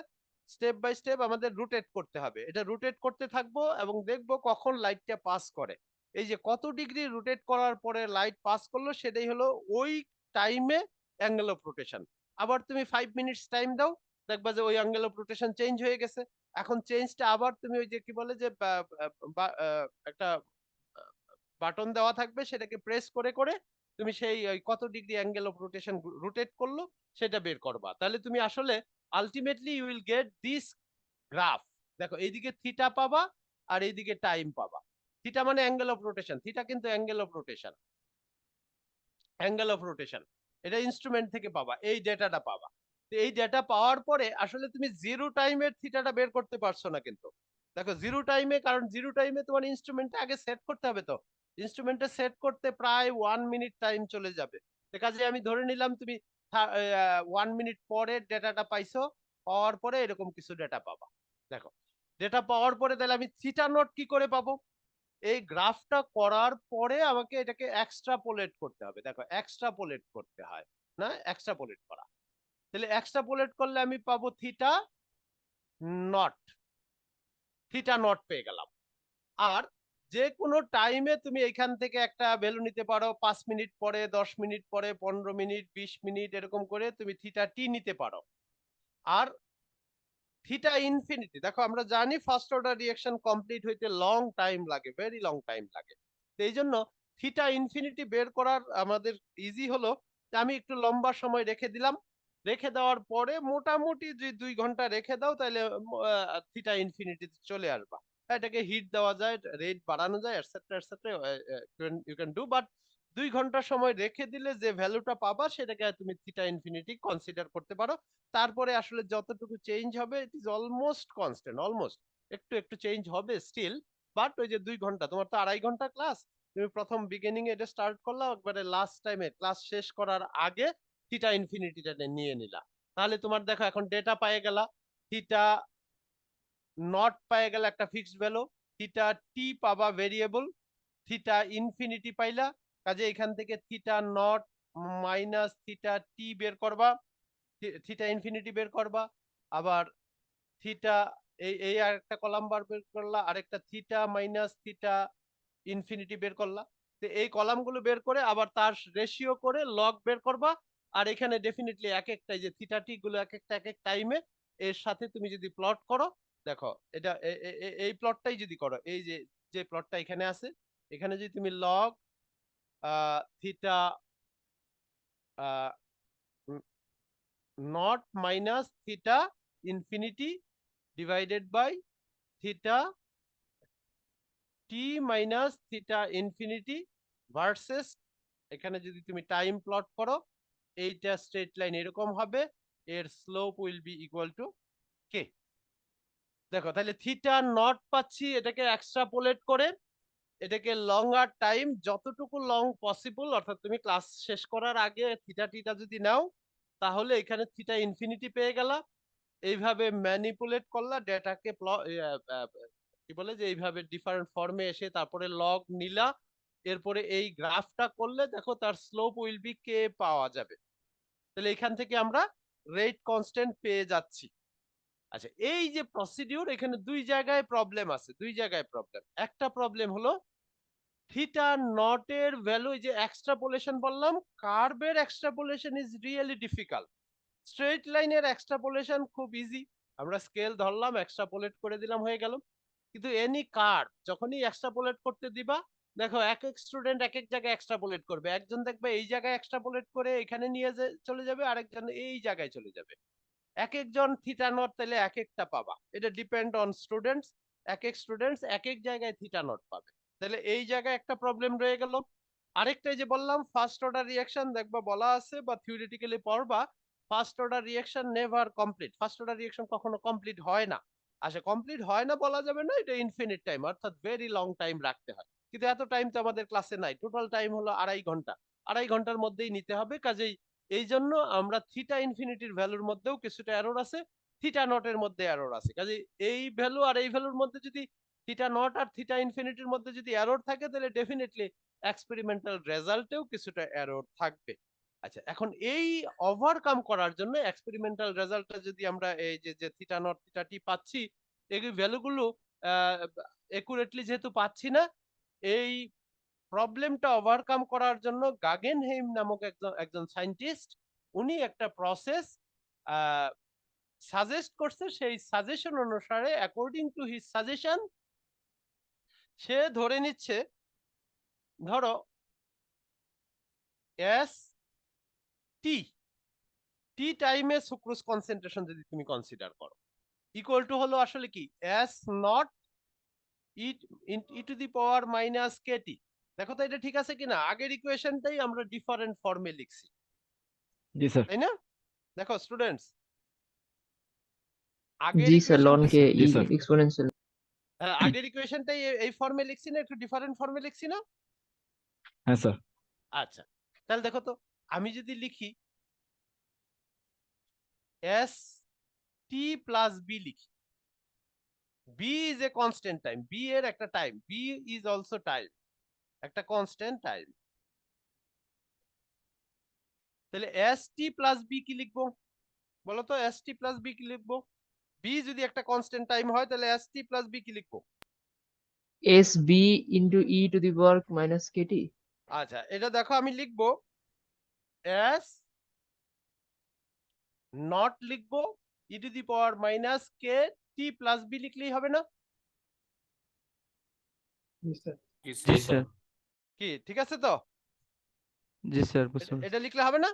স্টেপ বাই স্টেপ আমাদের রোটেট করতে হবে। এটা রোটেট করতে থাকবো এবং দেখবো কখন লাইটটা পাস করে। এই যে কত ডিগ্রি রোটেট করার পরে লাইট পাস করলো সেটাই হলো ওই টাইমে অ্যাঙ্গেল অফ রোটেশন। আবার তুমি 5 মিনিটস টাইম দাও, দেখবা যে ওই অ্যাঙ্গেল অফ রোটেশন চেঞ্জ হয়ে গেছে। এখন চেঞ্জটা আবার তুমি ওই যে কি বলে যে একটা বাটন দেওয়া থাকবে, সেটাকে প্রেস করে করে তুমি সেই ওই কত degree angle of rotation rotate করলো সেটা বের করবা। তাহলে তুমি আসলে ultimately you will get this graph. দেখো এইদিকে থিটা পাবা আর এইদিকে টাইম পাবা। থিটা মানে অ্যাঙ্গেল অফ রোটেশন, থিটা কিন্তু angle of rotation, angle of rotation. এটা ইনস্ট্রুমেন্ট থেকে পাবা, এই ডেটাটা পাবা। তো এই ডেটা পাওয়ার পরে আসলে তুমি জিরো টাইমের থিটাটা বের করতে পারছো না কিন্তু। দেখো জিরো টাইমে, কারণ জিরো টাইমে তোমার ইনস্ট্রুমেন্টটা আগে সেট করতে হবে। তো ইনস্ট্রুমেন্টটা সেট করতে প্রায় 1 মিনিট টাইম চলে যাবে। তো কাজে আমি ধরে নিলাম তুমি 1 মিনিট পরে ডেটাটা পাইছো, পাওয়ার পরে এরকম কিছু ডেটা পাবা। দেখো ডেটা পাওয়ার পরে তাহলে আমি থিটা নট কি করে পাবো? এই গ্রাফটা করার পরে আমাকে এটাকে এক্সট্রাপোলেট করতে হবে। দেখো এক্সট্রাপোলেট করতে হয় না, এক্সট্রাপোলেট করা। তাহলে এক্সট্রাপোলেট করলে আমি পাবো থিটা নট, থিটা নট পেয়ে গেলাম। আর যে কোনো টাইমে তুমি এখান থেকে একটা ভ্যালু নিতে পারো, 5 মিনিট পরে, 10 মিনিট পরে, 15 মিনিট, 20 মিনিট, এরকম করে তুমি থিটা টি নিতে পারো। আর থিটা ইনফিনিটি, দেখো আমরা জানি ফার্স্ট অর্ডার রিঅ্যাকশন কমপ্লিট হইতে লং টাইম লাগে, ভেরি লং টাইম লাগে। তো এই জন্য থিটা ইনফিনিটি বের করার আমাদের ইজি হলো যে আমি একটু লম্বা সময় রেখে দিলাম। রেখে দেওয়ার পরে মোটামুটি যে 2 ঘন্টা রেখে দাও, তাহলে থিটা ইনফিনিটি চলে আসবা। এটাকে হিট দেওয়া যায়, রেট বাড়ানো যায়, etcetera etcetera, you can do. But 2 ঘন্টা সময় রেখে দিলে যে ভ্যালুটা পাবা সেটাকে তুমি থিটা ইনফিনিটি কনসিডার করতে পারো। তারপরে আসলে যতটুকু চেঞ্জ হবে it is almost constant, almost একটু একটু চেঞ্জ হবে স্টিল। বাট ওই যে 2 ঘন্টা, তোমার তো 2.5 ঘন্টা ক্লাস, তুমি প্রথম বিগিনিং এ এটা স্টার্ট করলা, একবারে লাস্ট টাইমে ক্লাস শেষ করার আগে থিটা ইনফিনিটিটা নিয়ে নিলা। তাহলে তোমার দেখো এখন ডেটা পায়ে গেলা, থিটা নট পায়ে গেল একটা ফিক্সড ভ্যালু, থিটা টি পাবা ভেরিয়েবল, থিটা ইনফিনিটি পাইলা। কাজে এখান থেকে থিটা নট মাইনাস থিটা টি বের করবা, থিটা ইনফিনিটি বের করবা। আবার থিটা, এই এই আরেকটা কলাম বার বের করলা, আরেকটা থিটা মাইনাস থিটা ইনফিনিটি বের করলা। তো এই কলামগুলো বের করে আবার তার রেশিও করে লগ বের করবা। আর এখানে ডেফিনেটলি এক একটা যে থিটা টি গুলো এক একটা এক এক টাইমে এর সাথে তুমি যদি প্লট করো, দেখো এটা এই প্লটটাই যদি করো, এই যে যে প্লটটা এখানে আছে, এখানে যদি তুমি log theta naught minus theta infinity divided by theta T minus theta infinity versus এখানে যদি তুমি টাইম প্লট করো, এইটা স্ট্রেট লাইন এরকম হবে, এর slope will be equal to K. দেখো তাহলে থিটা নট পাচ্ছি, এটাকে এক্সট্রাপোলেট করে এটাকে লঙ্গার টাইম, যতটুকু লং পসিবল, অর্থাৎ তুমি ক্লাস শেষ করার আগে থিটা টিটা যদি নাও, তাহলে এখানে থিটা ইনফিনিটি পেয়ে গেলা। এইভাবে ম্যানিপুলেট করলা ডেটাকে, কি বলে যে এইভাবে ডিফারেন্ট ফর্মে এসে তারপরে লগ নিলা, এরপরে এই গ্রাফটা করলে দেখো তার স্লোপ উইল বি কে পাওয়া যাবে। তাহলে এখান থেকে আমরা রেট কনস্ট্যান্ট পেয়ে যাচ্ছি। আচ্ছা, এই যে প্রসিডিউর, এখানে দুই জায়গায় প্রবলেম আছে, দুই জায়গায় প্রবলেম। একটা প্রবলেম হলো থিটা নট এর ভ্যালু, যে এক্সট্রাপোলেশন বললাম, কার্ভের এক্সট্রাপোলেশন ইজ রিয়েলি ডিফিকাল্ট। স্ট্রেট লাইনের এক্সট্রাপোলেশন খুব ইজি, আমরা স্কেল ধরলাম, এক্সট্রাপোলেট করে দিলাম, হয়ে গেল। কিন্তু এনি কার্ভ যখনই এক্সট্রাপোলেট করতে দিবা, দেখো এক এক স্টুডেন্ট এক এক জায়গায় এক্সট্রাপোলেট করবে। একজন দেখবে এই জায়গায় এক্সট্রাপোলেট করে এখানে নিয়ে চলে যাবে, আরেকজন এই জায়গায় চলে যাবে। এক একজন থিটা নট তাহলে এক একটা পাবা, এটা ডিপেন্ড অন স্টুডেন্টস। এক এক স্টুডেন্টস এক এক জায়গায় থিটা নট পাবে। তাহলে এই জায়গায় একটা প্রবলেম রয়ে গেল। আরেকটা যে বললাম ফার্স্ট অর্ডার রিঅ্যাকশন, দেখবা বলা আছে বা থিওরিটিক্যালি পড়বা, first order reaction never complete. First order reaction কখনো কমপ্লিট হয় না। আচ্ছা, কমপ্লিট হয় না বলা যাবে না, এটা ইনফিনিট টাইম, অর্থাৎ ভেরি লং টাইম রাখতে হয়। কিন্তু এত টাইম তো আমাদের ক্লাসে নাই, টোটাল টাইম হলো 2.5 ঘন্টা। 2.5 ঘন্টার মধ্যেই নিতে হবে, কাজেই এই জন্য আমরা থিটা ইনফিনিটির ভ্যালুর মধ্যেও কিছুটা এরর আছে, থিটা নট এর মধ্যে এরর আছে। কাজে এই ভ্যালু আর এই ভ্যালুর মধ্যে যদি থিটা নট আর থিটা ইনফিনিটির মধ্যে যদি এরর থাকে, তাহলে ডেফিনেটলি এক্সপেরিমেন্টাল রেজাল্টেও কিছুটা এরর থাকবে। আচ্ছা, এখন এই ওভারকাম করার জন্য এক্সপেরিমেন্টাল রেজাল্টটা যদি আমরা এই যে থিটা নট থিটা টি পাচ্ছি, এই ভ্যালুগুলো একুরেটলি যেহেতু পাচ্ছি না, এই প্রবলেমটা ওভারকাম করার জন্য গাগেনহেইম নামক একজন সায়েন্টিস্ট, উনি একটা প্রসেস সাজেস্ট করছে। সেই সাজেশন অনুসারে, অ্যাকর্ডিং টু হিজ সাজেশন, সে ধরে নিচ্ছে, ধরো এস টি টি টাইমে সুক্রোজ কনসেন্ট্রেশন যদি তুমি কনসিডার করো, ইকুয়াল টু হলো আসলে কি S naught e to the power minus K T. দেখো তো এটা ঠিক আছে কিনা, আগের ইকুয়েশনটাই আমরা ডিফারেন্ট ফর্মে লিখছি, জি স্যার। তাই না? দেখো স্টুডেন্টস, আগের জি স্যার, লন ইকুয়েশনটা, কে জি ই স্যার। এক্সপোনেনশিয়াল। আগের ইকুয়েশনটাই এই ফর্মে লিখছি না, একটু ডিফারেন্ট ফর্মে লিখছি না? হ্যাঁ স্যার। আচ্ছা, তাহলে দেখো তো, আমি যদি লিখি এস টি প্লাস বি লিখি, B is a constant time, B এর একটা time, B is also time, একটা কনস্ট্যান্ট টাইম। তাহলে এস টি প্লাস বি কি লিখবো বলো তো? এস টি প্লাস বি কি লিখবো? বি যদি একটা কনস্ট্যান্ট টাইম হয়, তাহলে এস টি প্লাস বি কি লিখবো? S B into e to the power minus K T. আচ্ছা, এটা দেখো আমি লিখবো এস নট লিখবো e to the power minus K T plus B লিখলেই হবে না? জি স্যার। কি ঠিক আছে তো? জি স্যার, বুঝতে পারছি। এটা লিখলে হবে না?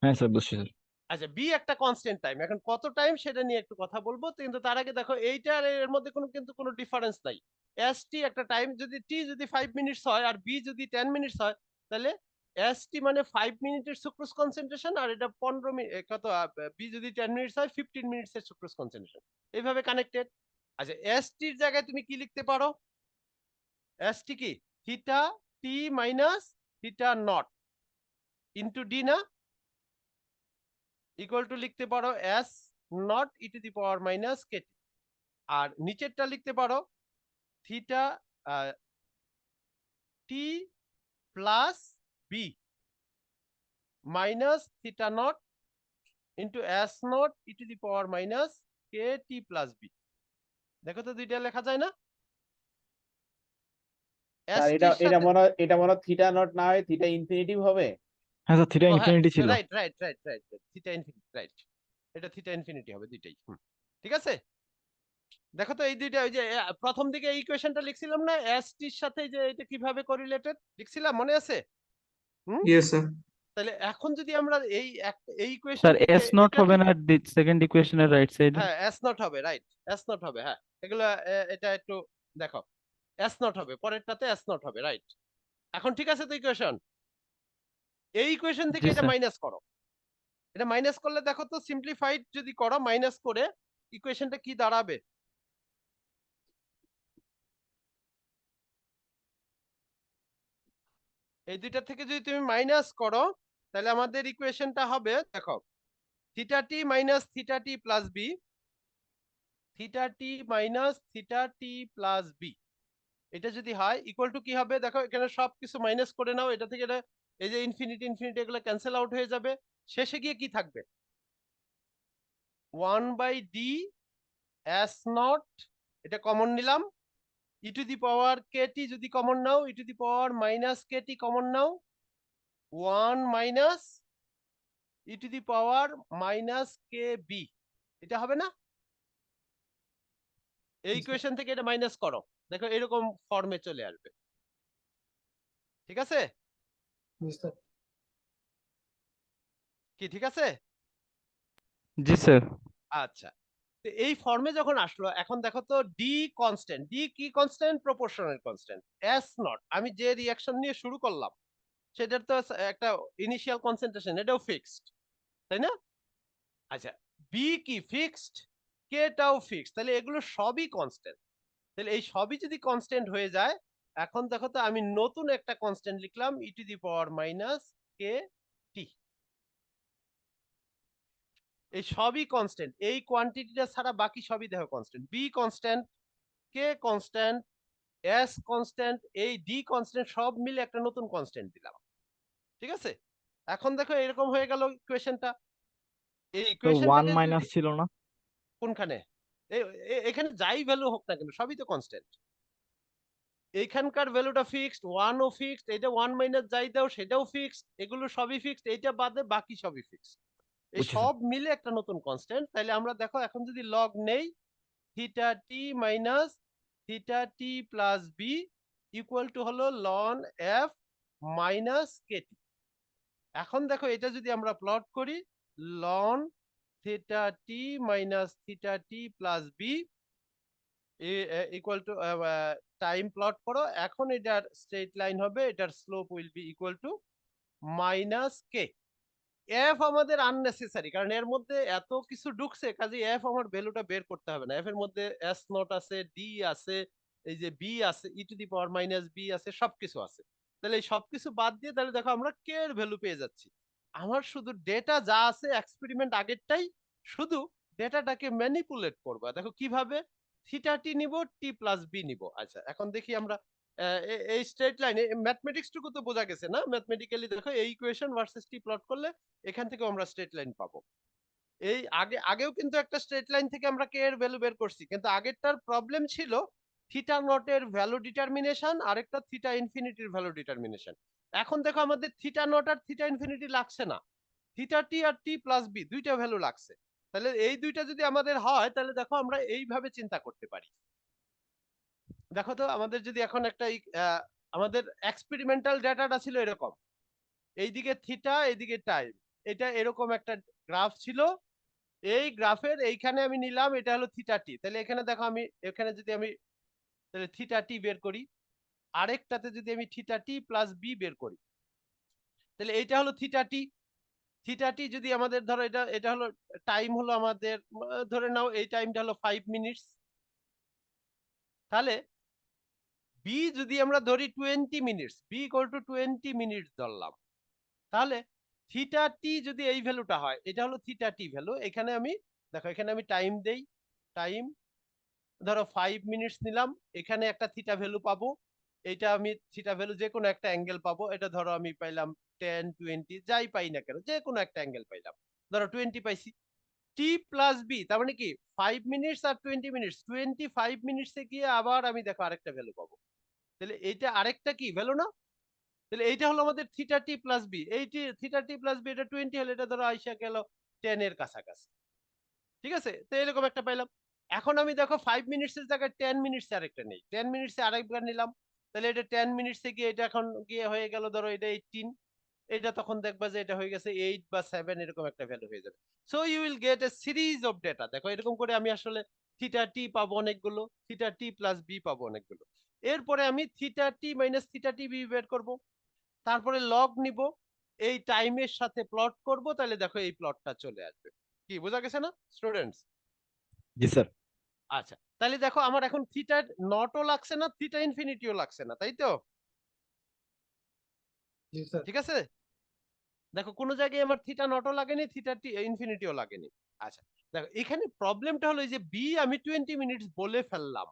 হ্যাঁ স্যার, বুঝছি স্যার। আচ্ছা, বি একটা কনস্ট্যান্ট টাইম, এখন কত টাইম সেটা নিয়ে একটু কথা বলবো, কিন্তু তার আগে দেখো এইটার এর মধ্যে কিন্তু কোনো ডিফারেন্স নাই। এস টি একটা টাইম, যদি টি যদি 5 মিনিটস হয় আর বি যদি 10 মিনিটস হয়, তাহলে এস টি মানে 5 মিনিটের সুক্রোজ কনসেন্ট্রেশন, আর এটা 15 মিনিট, কত, বি যদি 10 মিনিটস হয় 15 মিনিটস এর সুক্রোজ কনসেন্ট্রেশন, এইভাবে কানেক্টেড। আচ্ছা, এস টির জায়গায় তুমি কি লিখতে পারো? এস টি কি theta T minus theta naught into D না, ইকুয়াল টু লিখতে পারো S naught e to the power minus K T. আর নিচেরটা লিখতে পারো theta T plus B minus theta naught into S naught e to the power minus K T plus B. দেখো তো দুইটা লেখা যায় না? এস স্যার টির সাথে, এটা মনে হয় থিটা নট না হয় থিটা ইনফিনিটিভ হবে। হ্যাঁ স্যার, থিটা ও হ্যাঁ, ইনফিনিটি ছিল। Right right right right, theta infinity, right, এটা থিটা ইনফিনিটি হবে দুইটাই। ঠিক আছে, দেখো তো এই দুইটা, ওই যে প্রথম দিকে এই ইকুয়েশনটা লিখছিলাম না এস টির সাথে, যে এটা কিভাবে কোরিলেটেড লিখছিলাম, মনে আছে? Yes sir. তাহলে এখন যদি আমরা এই ইকুয়েশন স্যার, থেকে এস নট এটা হবে না সেকেন্ড ইকুয়েশনের রাইট সাইডে? হ্যাঁ এস নট হবে, রাইট, এস নট হবে, হ্যাঁ। এগুলা এটা একটু দেখো, এস নট হবে, পরেরটাতে এস নট হবে, রাইট। এখন ঠিক আছে তো ইকুয়েশন? এই ইকুয়েশন থেকে জি এটা স্যার। মাইনাস করো। এটা মাইনাস করলে দেখো তো সিম্পলিফাইড যদি করো মাইনাস করে ইকুয়েশনটা কি দাঁড়াবে? এই দুইটা থেকে যদি তুমি মাইনাস করো তাহলে আমাদের ইকুয়েশনটা হবে দেখো theta T minus theta T plus B, theta T minus theta T plus B, এটা যদি হয় ইকুয়াল টু কি হবে দেখো এখানে সবকিছু মাইনাস করে নাও, এটা থেকে এটা এই যে ইনফিনিটি ইনফিনিটি এগুলো ক্যান্সেল আউট হয়ে যাবে, শেষে গিয়ে কি থাকবে 1/d s নট, এটা কমন নিলাম, ই to the power K T যদি কমন নাও E to the power minus K T common নাও 1 minus E to the power minus K B, এটা হবে না? এই ইকুয়েশন থেকে এটা মাইনাস করো, দেখো এরকম ফর্মে চলে আসবে। ঠিক আছে কি? ঠিক আছে। জি স্যার। আচ্ছা, তো এই ফর্মে যখন আসলো এখন দেখো তো ডি কনস্ট্যান্ট, ডি কি constant? Proportional constant. S not আমি যে রিঅ্যাকশন নিয়ে শুরু করলাম সেটার তো একটা ইনিশিয়াল কনসেন্ট্রেশন, এটাও ফিক্সড, তাই না? আচ্ছা, বি কি ফিক্সড, কে টাও ফিক্সড, তাহলে এগুলো সবই কনস্ট্যান্ট। তাহলে এই সবই যদি কনস্ট্যান্ট হয়ে যায় এখন দেখো তো আমি নতুন একটা কনস্ট্যান্ট লিখলাম ই to the power minus K টি, এই সবই কনস্ট্যান্ট, এই কোয়ান্টিটিটা ছাড়া বাকি সবই দেখো কনস্ট্যান্ট, বি কনস্ট্যান্ট, কে কনস্ট্যান্ট, এস কনস্ট্যান্ট, এই ডি কনস্ট্যান্ট, সব মিলে একটা নতুন কনস্ট্যান্ট দিলাম। ঠিক আছে, এখন দেখো এরকম হয়ে গেল ইকুয়েশনটা। এই তো 1 ইকুয়েশনটাকে মাইনাস যদি ছিল না? কোনখানে এখানে যাই ভ্যালু হোক না কেন সবই তো কনস্ট্যান্ট, এইখানকার ভ্যালুটা ফিক্সড, 1 ও ফিক্সড, এটা 1 মাইনাস যাই দাও সেটাও ফিক্সড, এগুলো সবই ফিক্সড, এইটা বাদে বাকি সবই ফিক্সড, এই বুঝছি স্যার। সব মিলে একটা নতুন কনস্ট্যান্ট। তাহলে আমরা দেখো এখন যদি লগ নেই theta T minus theta T plus B equal to হলো লন এফ মাইনাস কেটি। এখন দেখো এটা যদি আমরা প্লট করি ln theta T minus theta T plus B equal to time plot করো, এখন এটার স্ট্রেট লাইন হবে, এটার slope will be equal to minus K. F আমাদের আননেসেসারি, কারণ এর মধ্যে এত কিছু ঢুকছে, কাজে এফ আমার ভ্যালুটা বের করতে হবে না, এফ এর মধ্যে এস নট আছে, ডি আছে, এই যে বি আছে, e to the power minus B আছে, সবকিছু আছে। তাহলে এই সবকিছু বাদ দিয়ে তাহলে দেখো আমরা কে এর ভ্যালু পেয়ে যাচ্ছি। আমার শুধু ডেটা যা আছে এক্সপেরিমেন্ট আগেরটাই, শুধু ডেটাটাকে ম্যানিপুলেট করবা। দেখো কিভাবে, থিটা টি নিব, টি প্লাস বি নিব। আচ্ছা এখন দেখি আমরা এই স্ট্রেট লাইন ম্যাথমেটিক্স টুকু তো বোঝা গেছে না? ম্যাথমেটিক্যালি দেখো এই ইকুয়েশন ভার্সেস টি প্লট করলে এখান থেকে আমরা স্ট্রেট লাইন পাবো। এই আগেও কিন্তু একটা স্ট্রেট লাইন থেকে আমরা কে এর ভ্যালু বের করছি, কিন্তু আগেরটার প্রবলেম ছিল থিটা নট এর ভ্যালু ডিটারমিনেশন, আরেকটা থিটা ইনফিনিটির ভ্যালু ডিটারমিনেশন। এখন দেখো আমাদের থিটা নট আর থিটা ইনফিনিটি লাগছে না, থিটা টি আর টি প্লাস বি দুইটা ভ্যালু লাগছে। তাহলে এই দুইটা যদি আমাদের হয় তাহলে দেখো আমরা এইভাবে চিন্তা করতে পারি। দেখো তো আমাদের যদি এখন একটা আমাদের এক্সপেরিমেন্টাল ডাটাটা ছিল এরকম, এইদিকে থিটা এইদিকে টাইম, এটা এরকম একটা গ্রাফ ছিল, এই গ্রাফের এইখানে আমি নিলাম এটা হলো থিটা টি, তাহলে এখানে দেখো আমি এখানে যদি আমি তাহলে থিটা টি বের করি, আরেকটাতে যদি আমি থিটা টি প্লাস বি বের করি, তাহলে এইটা হলো থিটা টি, থিটা টি যদি আমাদের ধরো এটা এটা হলো টাইম হলো আমাদের ধরে নাও এই টাইমটা হলো 5 মিনিটস, তাহলে বি যদি আমরা ধরি 20 minutes, B equal to 20 minutes ধরলাম, তাহলে থিটা টি যদি এই ভ্যালুটা হয়, এটা হলো থিটা টি ভ্যালু, এখানে আমি দেখো এখানে আমি টাইম দেই, টাইম ধরো 5 মিনিটস নিলাম, এখানে একটা থিটা ভ্যালু পাবো, এটা আমি থিটা ভ্যালু যে কোনো একটা অ্যাঙ্গেল পাবো, এটা ধরো আমি পাইলাম 10 20 যাই পাই না কেন যে কোনো একটা অ্যাঙ্গেল পাইলাম, ধরো 20 পাইছি। টি প্লাস বি তার মানে কি 5 মিনিটস আর 20 মিনিটস, 25 মিনিটসে গিয়ে আবার আমি দেখো আরেকটা ভ্যালু পাবো, তাহলে এইটা আরেকটা কি ভ্যালু না? তাহলে এইটা হলো আমাদের থিটা টি প্লাস বি, এই থিটা টি প্লাস বি এটা 20 হলে এটা ধরো আইসা গেল 10 এর কাছাকাছি। ঠিক আছে, তো এরকম একটা পাইলাম। এখন আমি দেখো 5 মিনিটস এর জায়গায় 10 মিনিটস আরেকটা নেই, 10 মিনিটসে আরেকবার নিলাম, তাহলে এটা 10 মিনিটসে গিয়ে এটা এখন গিয়ে হয়ে গেল ধরো এটা 18, এটা তখন দেখবা যে এটা হয়ে গেছে 8 বা 7 এরকম একটা ভ্যালু হয়ে যাবে। So you will get a series of data, দেখো এরকম করে আমি আসলে থিটা টি পাবো অনেকগুলো, থিটা টি প্লাস বি পাবো অনেকগুলো, এরপরে আমি theta T minus theta T B বের করবো, তারপরে লগ নিব, এই টাইমের সাথে প্লট করব, তাহলে দেখো এই প্লটটা চলে আসবে। কি বোঝা গেছে না স্টুডেন্টস? জি স্যার। আচ্ছা, তাহলে দেখো আমার এখন থিটা নটও লাগছে না, থিটা ইনফিনিটিও লাগছে না, তাই তো? জি স্যার। ঠিক আছে, দেখো কোনো জায়গায় আমার থিটা নটও লাগেনি, থিটা ইনফিনিটিও লাগেনি। আচ্ছা, দেখো এখানে প্রবলেমটা হলো এই যে বি আমি 20 মিনিটস বলে ফেললাম,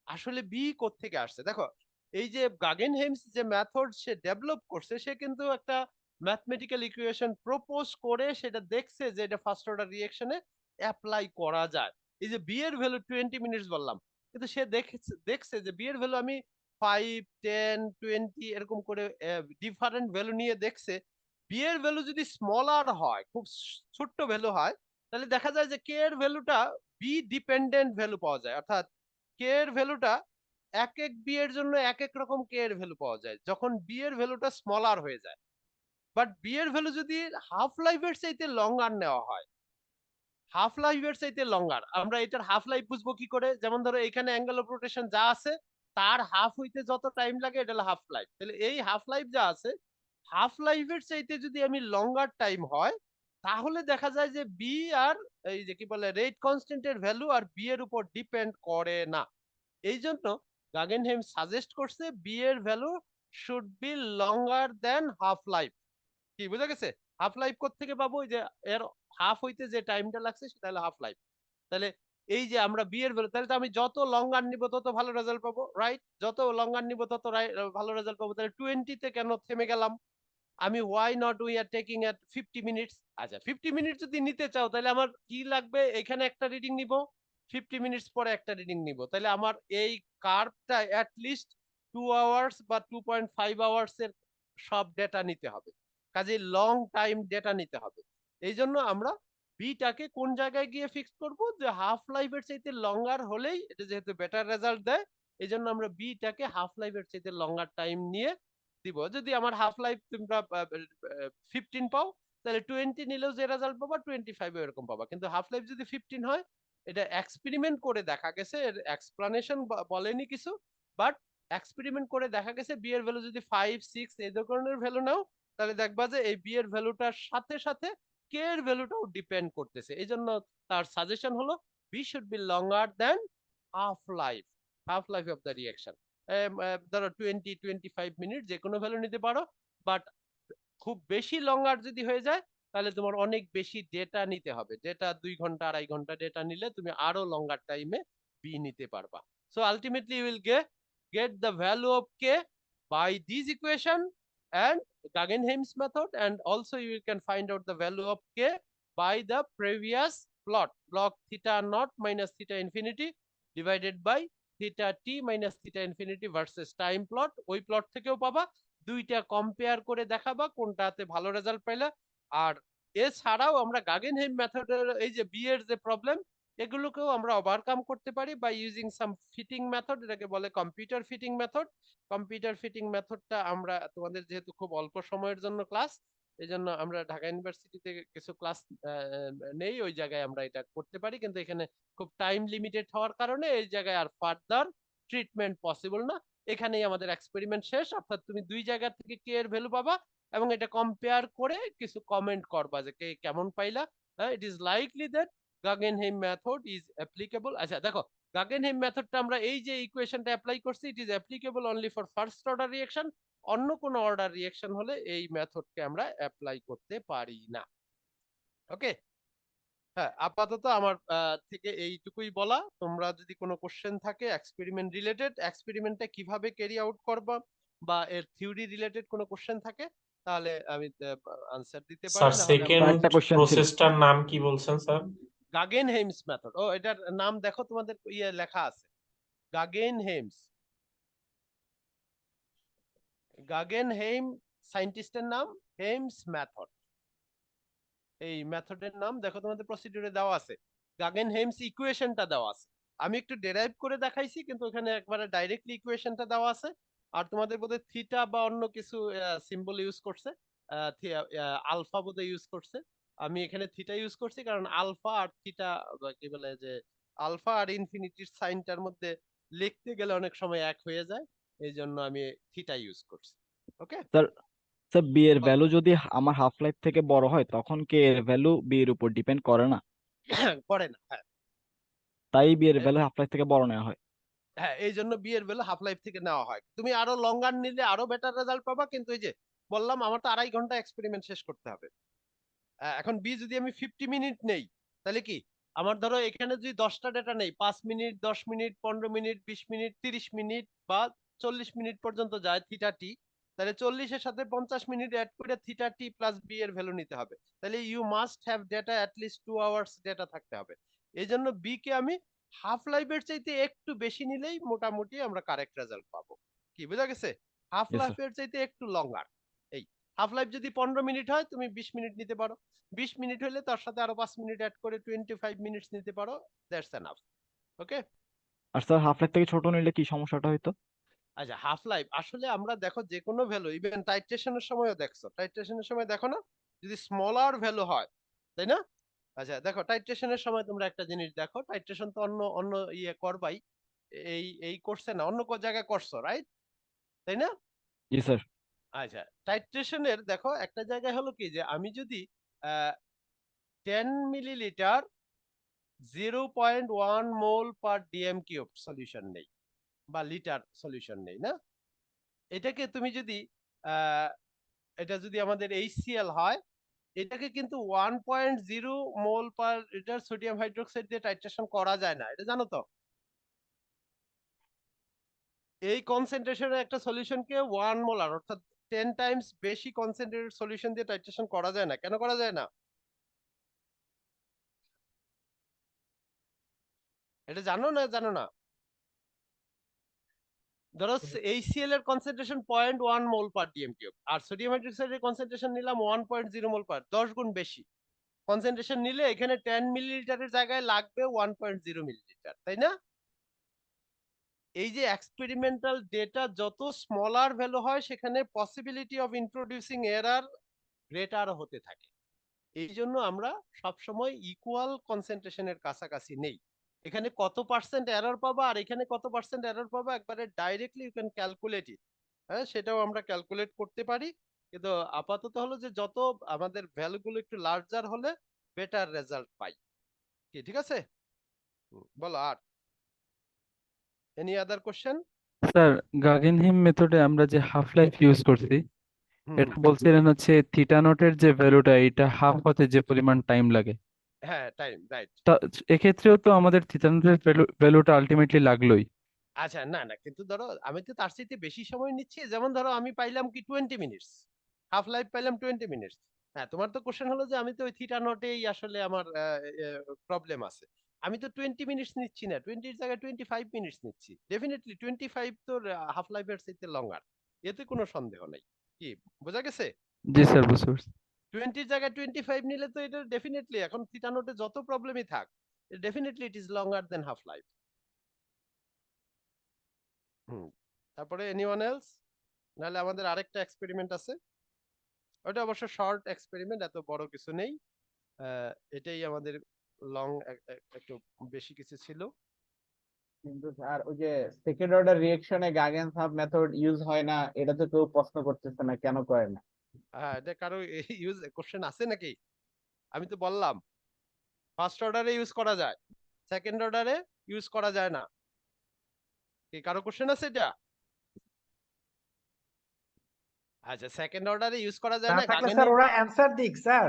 আসলে বি কোত্থেকে আসছে? দেখো এই যে গাগেনহেইমস যে মেথড সে ডেভেলপ করছে, সে কিন্তু একটা ম্যাথমেটিক্যাল ইকুয়েশন প্রপোজ করে সেটা দেখছে যে এটা ফার্স্ট অর্ডার রিঅ্যাকশনে অ্যাপ্লাই করা যায়। এই যে বি এর ভ্যালু 20 মিনিটস বললাম, কিন্তু সে দেখছে যে বি এর ভ্যালু আমি 5, 10, 20 এরকম করে ডিফারেন্ট ভ্যালু নিয়ে দেখছে। বি এর ভ্যালু যদি স্মলার হয়, খুব ছোট্ট ভ্যালু হয়, তাহলে দেখা যায় যে কে এর ভ্যালুটা বি ডিপেন্ডেন্ট ভ্যালু পাওয়া যায়, অর্থাৎ কে এর ভ্যালুটা এক এক বি এর জন্য এক এক রকম কে এর ভ্যালু পাওয়া যায় যখন বি এর ভ্যালুটা স্মলার হয়ে যায়। বাট বি এর ভ্যালু যদি হাফ লাইফের চাইতে লঙ্গার নেওয়া হয়, হাফ লাইফের চাইতে লঙ্গার, আমরা এটার হাফ লাইফ বুঝবো কি করে? যেমন ধরো এখানে অ্যাঙ্গেল অফ রোটেশন যা আছে তার হাফ হইতে যত টাইম লাগে এটা হলো হাফ লাইফ, তাহলে এই হাফ লাইফ যা আছে হাফ লাইফের চাইতে যদি আমি লঙ্গার টাইম হয়, তাহলে দেখা যায় যে বি আর এই যে কি বলে রেট কনস্ট্যান্টের ভ্যালু আর বি এর উপর ডিপেন্ড করে না। এই জন্য গাগেনহেইম সাজেস্ট করছে বি এর value should be longer than half life. কি বুঝা গেছে? হাফ লাইফ কোত্থেকে পাবো? ওই যে এর হাফ হইতে যে টাইমটা লাগছে সেটা হলো হাফ লাইফ। তাহলে এই যে আমরা বি এর ভ্যালু, তাহলে তো আমি যত লঙ্গার নিব তত ভালো রেজাল্ট পাবো, রাইট? যত লঙ্গার নিব তত ভালো রেজাল্ট পাবো। তাহলে 20 তে কেন থেমে গেলাম? আমি why not we are taking at 50 minutes. আচ্ছা 50 মিনিট যদি নিতে চাও তাহলে আমার কি লাগবে? এখানে একটা রিডিং নিব, 50 মিনিটস পরে একটা রিডিং নিব, তাহলে আমার এই কার্ভটা অ্যাট লিস্ট 2 আওয়ার্স বা 2.5 আওয়ার্স এর সব ডেটা নিতে হবে, কাজে লং টাইম ডেটা নিতে হবে। এই জন্য আমরা বিটাকে কোন জায়গায় গিয়ে ফিক্স করব? যে হাফ লাইফের চাইতে লঙ্গার হলেই এটা যেহেতু বেটার রেজাল্ট দেয়, এই জন্য আমরা বিটাকে হাফ লাইফের চাইতে লঙ্গার টাইম নিয়ে দিব। যদি আমার হাফ লাইফ তোমরা 15 পাও, তাহলে 20 নিলেও যে রেজাল্ট পাবা 25 এরকম পাবা। কিন্তু হাফ লাইফ যদি 15 হয়, এটা এক্সপেরিমেন্ট করে দেখা গেছে, এর এক্সপ্লানেশন বলেনি কিছু, বাট এক্সপেরিমেন্ট করে দেখা গেছে বি এর ভ্যালু যদি 5, 6 এই ধরনের ভ্যালু নাও, তাহলে দেখবা যে এই বি এর ভ্যালুটার সাথে সাথে কে এর ভ্যালুটাও ডিপেন্ড করতেছে। এই জন্য তার সাজেশন হলো B should be longer than half life, half life of the reaction. ধরো 20-25 মিনিট যে কোনো ভ্যালু নিতে পারো, বাট খুব বেশি লঙ্গার যদি হয়ে যায় তাহলে তোমার অনেক বেশি ডেটা নিতে হবে। ডেটা 2 ঘন্টা 2.5 ঘন্টা ডেটা নিলে তুমি আরো লঙ্গার টাইমে বি নিতে পারবা। So ultimately you will get the value of k by this equation and Guggenheim's method, and also you can find out the value of k by the previous plot, log theta naught minus theta infinity divided by theta t minus theta infinity versus time plot। ওই plot থেকেও পাবা, দুইটা compare করে দেখাবা কোনটাতে ভালো result পাইলা। আর এছাড়াও আমরা গাগেনহেইম মেথডের এই যে বি এর যে প্রবলেম, এগুলোকেও আমরা ওভারকাম করতে পারি by using some fitting method, এটাকে বলে computer fitting method. Computer fitting মেথডটা আমরা তোমাদের যেহেতু খুব অল্প সময়ের জন্য ক্লাস, এই জন্য আমরা ঢাকা ইউনিভার্সিটিতে কিছু ক্লাস নেই, ওই জায়গায় আমরা এটা করতে পারি, কিন্তু এখানে খুব টাইম লিমিটেড হওয়ার কারণে এই জায়গায় আর ফার্দার ট্রিটমেন্ট পসিবল না। এখানেই আমাদের এক্সপেরিমেন্ট শেষ, অর্থাৎ তুমি দুই জায়গা থেকে কে এর ভ্যালু পাবা এবং এটা কম্পেয়ার করে কিছু কমেন্ট করবা যে কে কেমন পাইলা। It is likely that Guggenheim method is applicable. আচ্ছা দেখো, গাগেনহেইম মেথডটা আমরা এই যে ইকুয়েশনটা অ্যাপ্লাই করছি, it is applicable only for first order reaction. অন্য কোনো অর্ডার রিঅ্যাকশন হলে এই মেথডকে আমরা অ্যাপ্লাই করতে পারি না। ওকে, হ্যাঁ আপাতত আমার থেকে এইটুকুই বলা। তোমরা যদি কোনো কোশ্চেন থাকে এক্সপেরিমেন্ট রিলেটেড, এক্সপেরিমেন্টটা কিভাবে ক্যারি আউট করবা বা এর থিওরি রিলেটেড কোনো কোশ্চেন থাকে, তাহলে আমি আনসার দিতে পারি, স্যার না হলে সেকেন্ড কয়েকটা কোশ্চেন ছিল। প্রসেসটার নাম কি বলছেন স্যার? গাগেনহেইমস মেথড। ও এটার নাম দেখো তোমাদের ইয়ে লেখা আছে, গাগেনহেইমস। গাগেনহেইম সায়েন্টিস্টের নাম, হেইমস মেথড। এই মেথডের নাম দেখো তোমাদের প্রসিডিউরে দেওয়া আছে, গাগেনহেইমস ইকুয়েশনটা দেওয়া আছে। আমি একটু ডেরাইভ করে দেখাইছি, কিন্তু ওখানে একবারে ডাইরেক্টলি ইকুয়েশনটা দেওয়া আছে। আর তোমাদের বোধহয় থিটা বা অন্য কিছু সিম্বল ইউজ করছে, আলফা বোধহয় ইউজ করছে। আমি এখানে থিটা ইউজ করছি কারণ আলফা আর থিটা কি বলে যে আলফা আর ইনফিনিটির সাইনটার মধ্যে লিখতে গেলে অনেক সময় এক হয়ে যায়, এই জন্য আমি থিটা ইউজ করছি। ওকে স্যার স্যার বি এর ভ্যালু যদি আমার হাফ লাইফ থেকে বড় হয় তখন কি এর ভ্যালু বি এর উপর ডিপেন্ড করে না? করে না, হ্যাঁ। তাই বি এর ভ্যালু হাফ লাইফ থেকে বড় নেওয়া হয়। হ্যাঁ, এই জন্য বি এর ভ্যালু হাফ লাইফ থেকে নেওয়া হয়। তুমি আরো লঙ্গার নিলে আরো বেটার রেজাল্ট পাবা, কিন্তু এই যে বললাম আমার তো 2.5 ঘন্টা এক্সপেরিমেন্ট শেষ করতে হবে। এখন বি যদি আমি 50 মিনিট নেই, তাহলে কি আমার ধরো এখানে যদি 10টা ডেটা নেই, 5 minute, 10 minute, 15 minute, 20 minute, 30 minute বা 40 মিনিট পর্যন্ত যায় থিটা টি, তাহলে 40 এর সাথে 50 মিনিট অ্যাড করে থিটা টি প্লাস বি এর ভ্যালু নিতে হবে। তাহলে you must have data at least 2 hours data থাকতে হবে। এই জন্য বি কে আমি হাফ লাইফের চাইতে একটু বেশি নিলেই মোটামুটি আমরা কারেক্ট রেজাল্ট পাবো। কি বোঝা গেছে? Half Yes, sir. লাইফের চাইতে একটু লঙ্গার। এই হাফ লাইফ যদি 15 মিনিট হয় তুমি 20 মিনিট নিতে পারো, 20 মিনিট হলে তার সাথে আরো 5 মিনিট অ্যাড করে 25 মিনিটস নিতে পারো। That's enough. ওকে। আর স্যার হাফ লাইফ থেকে ছোট নিলে কি সমস্যাটা হইতো? আচ্ছা, হাফ লাইফ আসলে আমরা দেখো যে কোনো ভ্যালু, ইভেন টাইট্রেশনের সময়ও দেখছো, টাইট্রেশনের সময় দেখো না, যদি স্মলার ভ্যালু হয়, তাই না? আচ্ছা দেখো, টাইট্রেশনের সময় তোমরা একটা জিনিস দেখো, টাইট্রেশন তো অন্য অন্য ইয়ে করবাই, এই কোর্সে না, অন্য কোন জায়গায় করছো, রাইট? তাই না? জি স্যার। আচ্ছা, টাইট্রেশনের দেখো একটা জায়গায় হলো কি, যে আমি যদি 10 মিলিলিটার 0.1 মোল পার ডিএম কিউব সলিউশন নেই বা লিটার সলিউশন নেই না, এটাকে তুমি যদি আহ, এটা যদি আমাদের HCl হয়, এটাকে কিন্তু 1.0 mole per litre sodium hydroxide দিয়ে টাইট্রেশন করা যায় না, এটা জানো তো? এই কনসেন্ট্রেশনের একটা সলিউশনকে 1 মোলার অর্থাৎ 10 টাইমস বেশি কনসেন্ট্রেটেড সলিউশন দিয়ে টাইট্রেশন করা যায় না। কেন করা যায় না? এটা জানো না, জানো না? ধরো HCl এর কনসেন্ট্রেশন 0.1 মোল পার ডিএম কিউব, আর সোডিয়াম হাইড্রোক্সাইডের কনসেন্ট্রেশন নিলাম 1.0 মোল পার, 10 গুণ বেশি কনসেন্ট্রেশন নিলে এখানে 10 মিলিলিটারের জায়গায় লাগবে 1.0 মিলিলিটার, তাই না? এই যে এক্সপেরিমেন্টাল ডেটা যত স্মলার ভ্যালু হয়, সেখানে possibility of introducing error greater হতে থাকে। এই জন্য আমরা সবসময় ইকুয়াল কনসেন্ট্রেশনের কাছাকাছি নেই। এখানে কত পার্সেন্ট এরর পাবা আর এখানে কত পার্সেন্ট এরর পাবা, একবারে ডাইরেক্টলি ইউ ক্যান ক্যালকুলেট ইট। হ্যাঁ, সেটাও আমরা ক্যালকুলেট করতে পারি, কিন্তু আপাতত হলো যে যত আমাদের ভ্যালুগুলো একটু লার্জার হলে বেটার রেজাল্ট পাই। কি ঠিক আছে? বলো আর any other question? Sir Guggenheim মেথডে আমরা যে হাফ লাইফ ইউজ করছি, এটা বলছিলেন হচ্ছে থিটা নটের যে ভ্যালুটা, এটা হাফ হতে যে পরিমাণ টাইম লাগে, হ্যাঁ, টাইম, রাইট। তা এক্ষেত্রেও তো আমাদের থিটা নটের ভ্যালুটা আলটিমেটলি লাগলোই। আচ্ছা, না না, কিন্তু ধরো আমি তো তার চাইতে বেশি সময় নিচ্ছি, যেমন ধরো আমি পাইলাম কি 20 মিনিটস, হাফ লাইফ পাইলাম 20 মিনিটস। হ্যাঁ, তোমার তো কোশ্চেন হলো যে আমি তো ওই থিটা নটেই আসলে আমার প্রবলেম আছে। আমি তো 20 মিনিটস নিচ্ছি না, 20 এর জায়গায় 25 মিনিটস নিচ্ছি। ডেফিনেটলি 25 তো হাফ লাইফের চাইতে লঙ্গার, এতে কোনো সন্দেহ নাই। কি বোঝা গেছে? জি স্যার, বুঝতে পারছি। 20 এর জায়গায় 25 নিলে তো এটা ডেফিনেটলি, এখন থিটা নোটে যত প্রবলেমই থাক, definitely it is longer than half life. Hmm. তারপরে এনিওয়ান এলস? নাহলে আমাদের আরেকটা এক্সপেরিমেন্ট আছে, ওটা অবশ্য শর্ট এক্সপেরিমেন্ট, এত বড় কিছু নেই। এটাই আমাদের লং, একটু বেশি কিছু ছিল। কিন্তু স্যার ওই যে সেকেন্ড অর্ডার রিঅ্যাকশনে গাগেনস হাফ মেথড ইউজ হয় না, এটা তো কেউ প্রশ্ন করতেছে না, কেন করে না? হ্যাঁ, এটা কারো ইউজ কোশ্চেন আছে নাকি? আমি তো বললাম ফার্স্ট অর্ডারে ইউজ করা যায়, সেকেন্ড অর্ডারে ইউজ করা যায় না। কি কারো কোশ্চেন আছে এটা? আচ্ছা, সেকেন্ড অর্ডারে ইউজ করা যায় না না থাকলে গাগেন। স্যার ওরা অ্যান্সার দিক স্যার,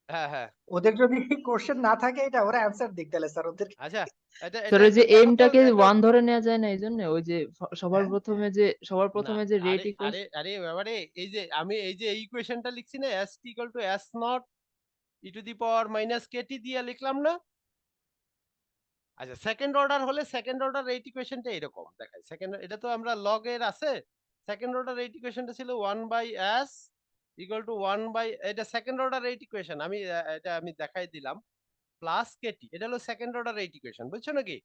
হ্যাঁ হ্যাঁ, ওদের যদি কোশ্চেন না থাকে এটা ওরা অ্যান্সার দিক তাহলে স্যার ওদের। আচ্ছা, এটা স্যার এটা ওই যে একটু দেখো তো এমটাকে একটা। 1 ধরে নেওয়া যায় না, এই জন্য ওই যে সবার হ্যাঁ? সবার না, প্রথমে যে আরে রেট ইকুয়াল। আরে আরে ব্যাপারে, এই যে আমি এই যে এই ইকুয়েশনটা লিখছি না, s equal two s not e to the power minus kt দিয়ে লিখলাম না? আচ্ছা, সেকেন্ড অর্ডার হলে সেকেন্ড অর্ডার রেট ইকুয়েশনটা এরকম দেখায়। সেকেন্ড, এটা তো আমরা লগ এর আছে, সেকেন্ড অর্ডার রেট ইকুয়েশনটা ছিল 1 by s equal to 1 by, এটা সেকেন্ড অর্ডার রেট ইকুয়েশন, আমি এটা আমি দেখাই দিলাম, প্লাস kt, এটা হলো সেকেন্ড অর্ডার রেট ইকুয়েশন, বুঝছো নাকি?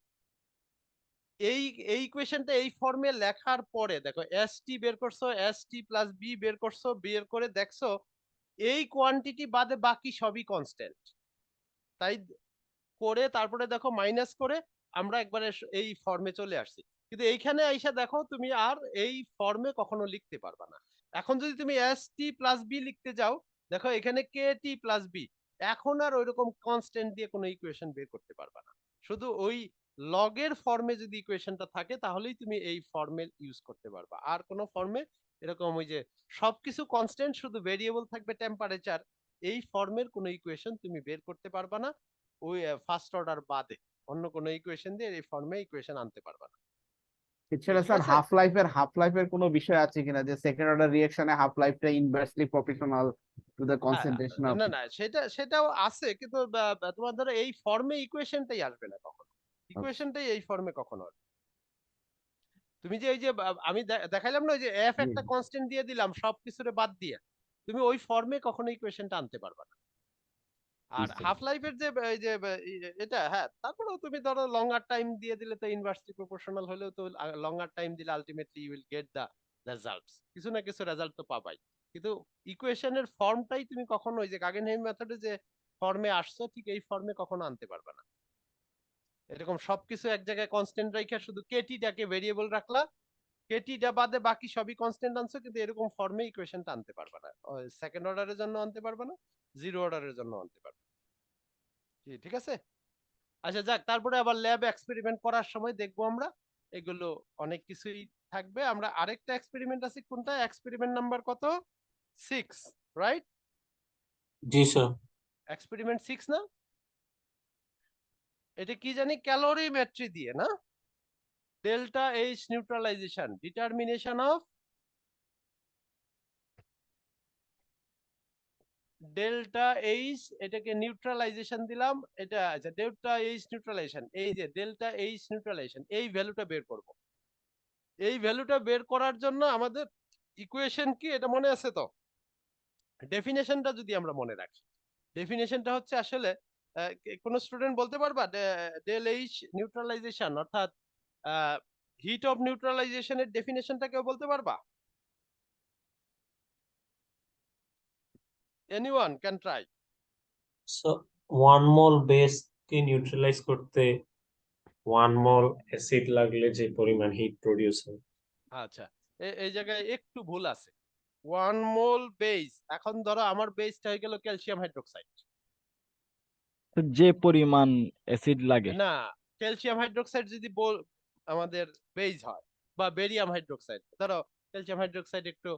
এই এই ইকুয়েশনটা এই ফর্মে লেখার পরে দেখো, এস টি বের করছো, এস টি প্লাস বি বের করছো, বের করে দেখছো এই কোয়ান্টিটি বাদে বাকি সবই কনস্ট্যান্ট। তাই করে তারপরে দেখো মাইনাস করে আমরা একবারে এই ফর্মে চলে আসছি। কিন্তু এইখানে আইসা দেখো তুমি আর এই ফর্মে কখনো লিখতে পারবা না, এখন যদি তুমি টি প্লাস বি লিখতে যাও, দেখো এখানে কে টি প্লাস বি, এখন আর ওইরকম কনস্ট্যান্ট দিয়ে কোনো ইকুয়েশন বের করতে পারবা না। শুধু ওই লগের ফর্মে যদি ইকুয়েশনটা থাকে তাহলেই তুমি এই ফর্মে ইউজ করতে পারবা। আর কোনো ফর্মে এরকম ওই যে সবকিছু কনস্ট্যান্ট শুধু ভেরিয়েবল থাকবে টেম্পারেচার, এই ফর্মের কোনো ইকুয়েশন তুমি বের করতে পারবা না ওই ফার্স্ট অর্ডার বাদে। অন্য কোনো ইকুয়েশন দিয়ে এই ফর্মে ইকুয়েশন আনতে পারবা না। এছাড়া ঠিক স্যার আছে? হাফ লাইফের কোনো বিষয় আছে কিনা যে সেকেন্ড অর্ডার রিঅ্যাকশনে হাফ লাইফটা ইনভার্সলি প্রপোর্শনাল টু দ্য হ্যাঁ, কনসেন্ট্রেশন অফ না না সেটাও আছে, কিন্তু তোমার ধরো এই ফর্মে ইকুয়েশনটাই আসবে না কখনো, ইকুয়েশনটাই এই ফর্মে কখনো আসবে। তুমি যে এই যে আমি দেখাইলাম না ওই যে এফ জি একটা কনস্ট্যান্ট দিয়ে দিলাম সবকিছুরে বাদ দিয়ে, তুমি ওই ফর্মে কখনো ইকুয়েশনটা আনতে পারবা না। আর স্যার। হাফ লাইফের যে এই যে এটা, হ্যাঁ তারপরেও তুমি ধরো লঙ্গার টাইম দিয়ে দিলে তো ইনভার্সলি প্রপোর্শনাল হলেও তো লঙ্গার টাইম দিলে ultimately you will get the results, কিছু না কিছু রেজাল্ট তো পাবাই। কিন্তু ইকুয়েশনের ফর্মটাই তুমি কখনো ওই যে গাগেনহেইম মেথডে যে ফর্মে আসছো ঠিক এই ফর্মে কখনো আনতে পারবে না। এরকম সবকিছু এক জায়গায় কনস্ট্যান্ট রাখা শুধু কেটিটাকে ভেরিয়েবল রাখলা, কেটিটা বাদে বাকি সবই কনস্ট্যান্ট আনছো, কিন্তু এরকম ফর্মে ইকুয়েশনটা আনতে পারবে না। সেকেন্ড অর্ডারের জন্য আনতে পারবে না, জিরো অর্ডারের জন্য আনতে পারবে। ঠিক আছে? আচ্ছা যাক, তারপরে আবার ল্যাব এক্সপেরিমেন্ট করার সময় দেখবো আমরা এগুলো অনেক কিছুই থাকবে। আমরা আরেকটা এক্সপেরিমেন্ট আছে, কোনটা এক্সপেরিমেন্ট নাম্বার কত, 6, রাইট? জি স্যার। এক্সপেরিমেন্ট 6 না? এটা কি জানি, ক্যালোরিমেট্রি দিয়ে না, delta H neutralisation, determination of delta H, এটাকে নিউট্রালাইজেশন দিলাম, এটা আচ্ছা ডেল্টা এইচ নিউট্রালাইজেশন, এই যে ডেল্টা এইচ নিউট্রালাইজেশন এই ভ্যালুটা বের করব। এই ভ্যালুটা বের করার জন্য আমাদের ইকুয়েশন কি এটা মনে আছে তো? ডেফিনেশনটা যদি আমরা মনে রাখি, ডেফিনেশনটা হচ্ছে আসলে কোন স্টুডেন্ট বলতে পারবা ডেল এইচ নিউট্রালাইজেশন অর্থাৎ হিট অফ নিউট্রালাইজেশনের ডেফিনেশনটা কেউ বলতে পারবা? Anyone can try. So 1 mole base K neutralise করতে 1 মোল অ্যাসিড লাগলে যে পরিমাণ হিট প্রডিউস হয়। আচ্ছা, এই জায়গায় একটু ভুল আছে। 1 মোল বেস, এখন ধরো আমার বেসটা হয়ে গেল ক্যালসিয়াম হাইড্রোক্সাইড, তো যে পরিমাণ অ্যাসিড লাগে। না ক্যালসিয়াম হাইড্রোক্সাইড যদি আমাদের বেস হয়, বা বেরিয়াম হাইড্রোক্সাইড, ধরো ক্যালসিয়াম হাইড্রোক্সাইড একটু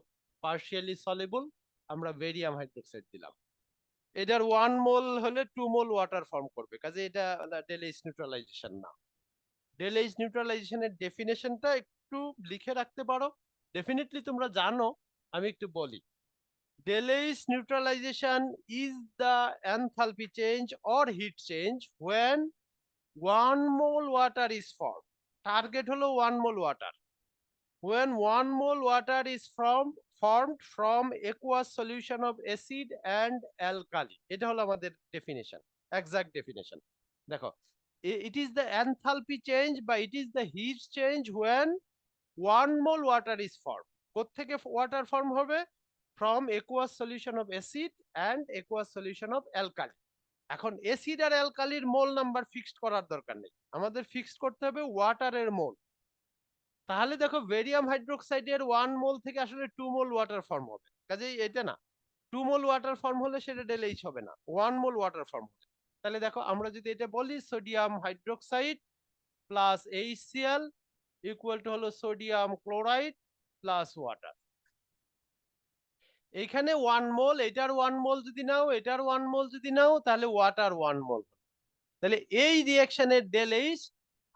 পার্শিয়ালি সলিবল, আমরা বেরিয়াম হাইড্রোক্সাইড দিলাম, এটার 1 মোল হলে 2 মোল ওয়াটার ফর্ম করবে, কাজে এটা ডেলএইচ নিউট্রালাইজেশন না। ডেলএইচ নিউট্রালাইজেশনের ডেফিনেশনটা একটু লিখে রাখতে পারো, ডেফিনেটলি তোমরা জানো, আমি একটু বলি। Del H neutralization is the enthalpy change or heat change when 1 mole water is formed. Target হলো 1 mole water. When 1 mole water is formed from aqueous solution of acid and alkali. এটা হলো আমাদের ডেফিনেশন, এক্সাক্ট ডেফিনেশন। দেখো, it is the enthalpy change বা it is the heat change when 1 mole water is formed. কোত্থেকে water form হবে? From aqueous solution of acid and aqueous solution of alkali. এখন acid আর অ্যালকালির মোল number fixed করার দরকার নেই, আমাদের fixed করতে হবে ওয়াটারের মোল। তাহলে দেখো বেরিয়াম হাইড্রোক্সাইডের 1 মোল থেকে আসলে 2 মোল ওয়াটার ফর্ম হবে, কাজেই এটা না, 2 মোল ওয়াটার ফর্ম হলে সেটা ডেলএইচ হবে না, 1 মোল ওয়াটার ফর্ম হবে। তাহলে দেখো আমরা যদি এটা বলি sodium hydroxide plus HCl equal to হলো সোডিয়াম ক্লোরাইড প্লাস ওয়াটার। এইখানে 1 মোল, এটার 1 মোল যদি নাও, এটার 1 মোল যদি নাও, তাহলে ওয়াটার 1 মোল। তাহলে এই রিঅ্যাকশনের ডেলএইচ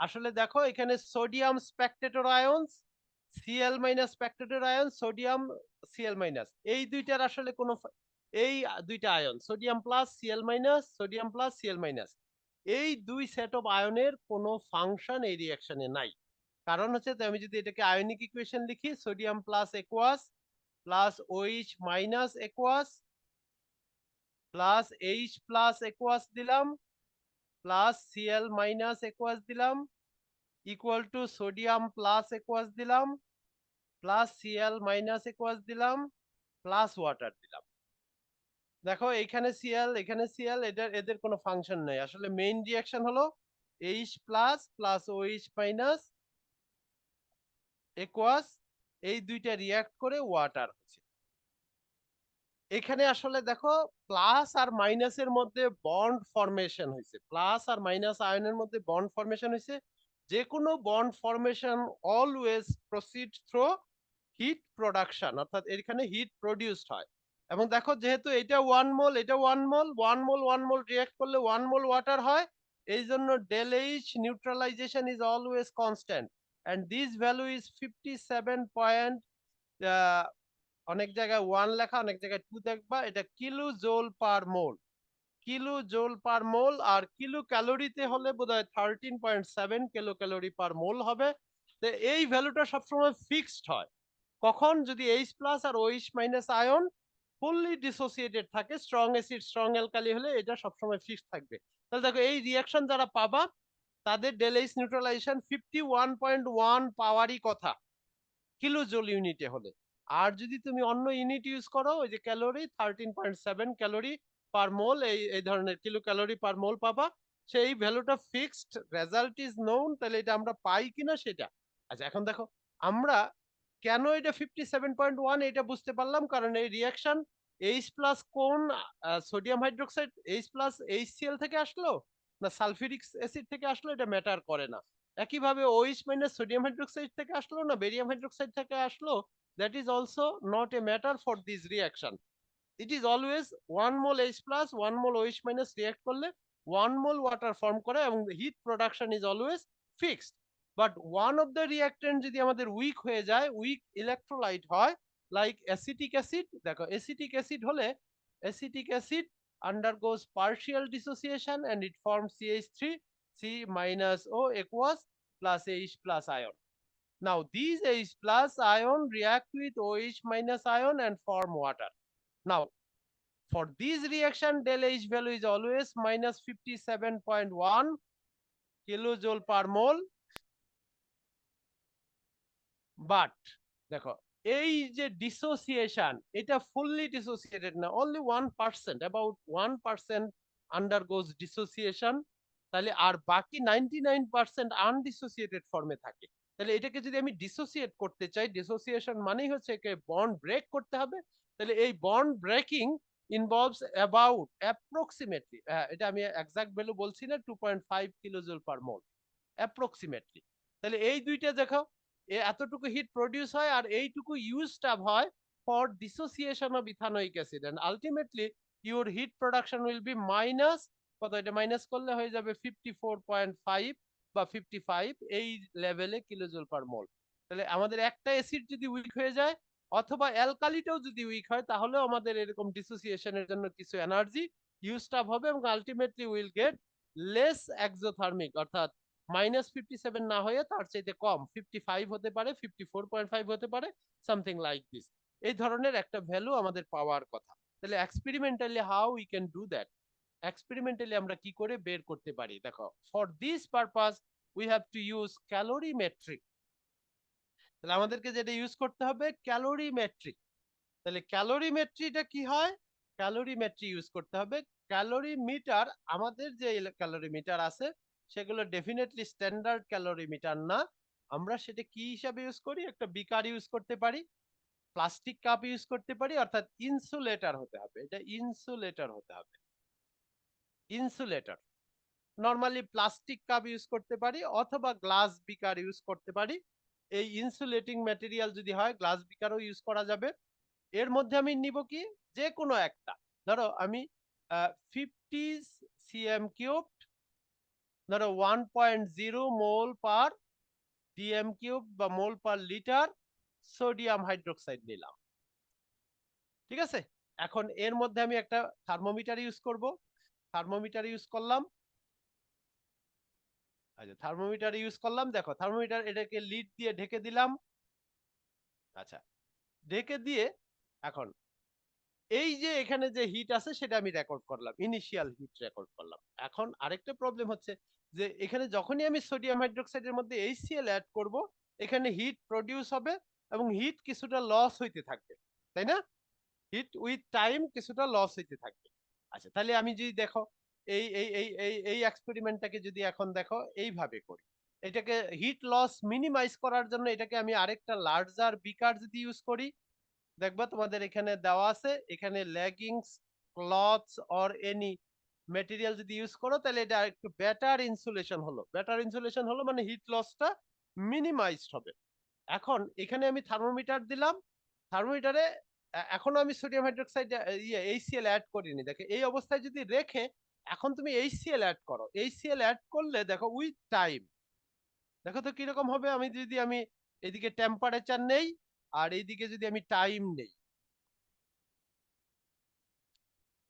আসলে দেখো এখানে sodium Spectator ions, Cl- Spectator ion, sodium Cl-, এই দুইটার আসলে কোনো এই দুইটা ion sodium plus Cl-, sodium plus Cl-, এই দুই সেট অফ আয়নের কোনো ফাংশন এই রিঅ্যাকশনে নাই। কারণ হচ্ছে আমি যদি এটাকে আয়নিক ইকুয়েশন লিখি, sodium plus aqueous plus OH minus aqueous plus H plus aqueous দিলাম প্লাস Cl- একুয়াস দিলাম equal to sodium plus aqueous দিলাম প্লাস Cl- একুয়াস দিলাম প্লাস ওয়াটার দিলাম। দেখো এখানে Cl এখানে Cl, এদের কোনো ফাংশন নেই, আসলে মেইন রিঅ্যাকশন হলো H plus plus OH minus aqueous, এই দুইটা রিঅ্যাক্ট করে ওয়াটার হচ্ছে। এখানে আসলে দেখো প্লাস আর মাইনাসের মধ্যে বন্ড ফরমেশন হয়েছে, প্লাস আর মাইনাস আয়নের মধ্যে বন্ড ফরমেশন হয়েছে। যে কোনো bond formation always proceed through heat production, অর্থাৎ এখানে হিট প্রডিউসড হয়। এবং দেখো যেহেতু এটা 1 মোল, এটা 1 মোল, 1 মোল 1 মোল রিঅ্যাক্ট করলে 1 মোল ওয়াটার হয়, এই জন্য del H neutralization is always constant, and this value is 57 point, অনেক জায়গায় 1 লেখা, অনেক জায়গায় 2 দেখবা, এটা kilo joule per mole, kilo joule per mole. আর কিলো ক্যালোরিতে হলে বোধহয় 13.7 কিলো ক্যালোরি পার মোল হবে। তো এই ভ্যালুটা সবসময় ফিক্সড হয় কখন, যদি H প্লাস আর OH minus ion fully dissociated থাকে, স্ট্রং অ্যাসিড স্ট্রং অ্যালকালি হলে এটা সবসময় ফিক্সড থাকবে। তাহলে দেখো এই রিঅ্যাকশন যারা পাবা তাদের ডেল এইচ নিউট্রালাইজেশন 51.1 পাওয়ারই কথা কিলো জোল ইউনিটে হলে। আর যদি তুমি অন্য ইউনিট ইউজ করো, ওই যে ক্যালোরি 13.7 ক্যালোরি পার মোল, এই ধরনের কিলো ক্যালোরি পার মোল পাবা, সেই ভ্যালুটা ফিক্সড, রেজাল্ট ইজ নোন। তাহলে এটা আমরা পাই কিনা সেটা। আচ্ছা এখন দেখো আমরা কেন এটা 57.1 এটা বুঝতে পারলাম, কারণ এই রিঅ্যাকশন H প্লাস কোন sodium hydroxide H plus HCl থেকে আসলো না সালফিউরিক অ্যাসিড থেকে আসলো এটা ম্যাটার করে না। একইভাবে OH মাইনাস সোডিয়াম হাইড্রোক্সাইড থেকে আসলো না বেরিয়াম হাইড্রোক্সাইড থেকে আসলো, that is also not a matter for this reaction. It is always 1 mole H plus 1 mole OH minus react করলে 1 mole water form করে, এবং heat production is always fixed. But one of the reactant যদি আমাদের weak হয়ে যায়, weak electrolyte হয়, like acetic acid, দেখো acetic acid হলে acetic acid undergoes partial dissociation and it forms CH3, C minus O aqueous plus H plus ion. Now these H plus ion react with OH minus ion and form water. Now for this reaction del H value is always minus 57.1 kilojoule per mole. But দেখো এই যে dissociation এটা fully dissociated না, only 1%, about 1% undergoes dissociation, তাহলে আর বাকি 99% undissociated ফর্মে থাকে। তাহলে এটাকে যদি আমি ডিসোসিয়েট করতে চাই, ডিসোসিয়েশন মানেই হচ্ছে একে বন্ড ব্রেক করতে হবে। তাহলে এই bond breaking involves about approximately, এটা আমি এক্সাক্ট ভ্যালু বলছি না, 2.5 কিলোজুল পার মোল অ্যাপ্রক্সিমেটলি। তাহলে এই দুইটা দেখো এতটুকু হিট প্রডিউস হয় আর এইটুকু ইউজড আপ হয় for dissociation of ethanoic acid, and ultimately your heat production will be minus কত, এটা মাইনাস করলে হয়ে যাবে 54.5 বা 55 এই লেভেলে কিলোজুল পার মোল। তাহলে আমাদের একটা অ্যাসিড যদি উইক হয়ে যায় অথবা অ্যালকালিটাও যদি উইক হয়, তাহলেও আমাদের এরকম ডিসোসিয়েশনের জন্য কিছু এনার্জি ইউজড আপ হবে, এবং ultimately will gate less exothermic, অর্থাৎ -57 না হয়ে তার চাইতে কম 55 হতে পারে, 54.5 হতে পারে, সামথিং লাইক দিস। এই ধরনের একটা ভ্যালু আমাদের পাওয়ার কথা। তাহলে experimentally how we can do that, experimentally আমরা কি করে বের করতে পারি, দেখো for this purpose we have to use calorimetric. তাহলে আমাদেরকে যেটা ইউজ করতে হবে ক্যালোরিমেট্রিক। তাহলে ক্যালোরিমেট্রিটা কি হয়, ক্যালোরিমেট্রি ইউজ করতে হবে। ক্যালোরিমিটার, আমাদের যে ক্যালোরিমিটার আছে সেগুলো ডেফিনেটলি স্ট্যান্ডার্ড ক্যালোরিমিটার না। আমরা সেটা কি হিসাবে ইউজ করি, একটা বিকার ইউজ করতে পারি, প্লাস্টিক কাপ ইউজ করতে পারি, অর্থাৎ ইনসুলেটর হতে হবে, এটা ইনসুলেটর হতে হবে, insulator. Normally plastic cup use করতে পারি অথবা গ্লাস বিকার ইউজ করতে পারি। এই ইনসুলেটিং ম্যাটেরিয়াল যদি হয় গ্লাস বিকারও ইউজ করা যাবে। এর মধ্যে আমি নিব কি, যে কোনো একটা, ধরো আমি 50 cm কিউব, ধরো 1.0 মোল পার ডিএম কিউব বা মোল পার লিটার সোডিয়াম হাইড্রোক্সাইড নিলাম, ঠিক আছে। এখন এর মধ্যে আমি একটা থার্মোমিটার ইউজ করব, থার্মোমিটার ইউজ করলাম, আচ্ছা থার্মোমিটার ইউজ করলাম, দেখো থার্মোমিটার এটাকে লিড দিয়ে ঢেকে দিলাম, আচ্ছা ঢেকে দিয়ে এখন এই যে এখানে যে হিট আছে সেটা আমি রেকর্ড করলাম, ইনিশিয়াল হিট রেকর্ড করলাম। এখন আরেকটা প্রবলেম হচ্ছে যে এখানে যখনই আমি সোডিয়াম হাইড্রোক্সাইডের মধ্যে HCl অ্যাড করব, এখানে হিট প্রডিউস হবে এবং হিট কিছুটা লস হইতে থাকবে, তাই না, হিট উইথ টাইম কিছুটা লস হইতে থাকবে। আচ্ছা তাহলে আমি যদি দেখো এই এই এই এই এই এক্সপেরিমেন্টটাকে যদি এখন দেখো এইভাবে করি, এটাকে হিট লস মিনিমাইজ করার জন্য এটাকে আমি আরেকটা লার্জার বিকার যদি ইউজ করি, দেখবা তোমাদের এখানে দেওয়া আছে, এখানে leggings, clothes or any material যদি ইউজ করো তাহলে এটা একটু বেটার ইনসুলেশন হলো। বেটার ইনসুলেশন হলো মানে হিট লসটা মিনিমাইজড হবে। এখন এখানে আমি থার্মোমিটার দিলাম, থার্মোমিটারে এখনো আমি সোডিয়াম হাইড্রোক্সাইড HCl অ্যাড করিনি। দেখো এই অবস্থায় যদি রেখে এখন তুমি HCl অ্যাড করো, HCl অ্যাড করলে দেখো উইথ টাইম দেখো তো কিরকম হবে। আমি যদি এদিকে টেম্পারেচার নেই আর এইদিকে যদি আমি টাইম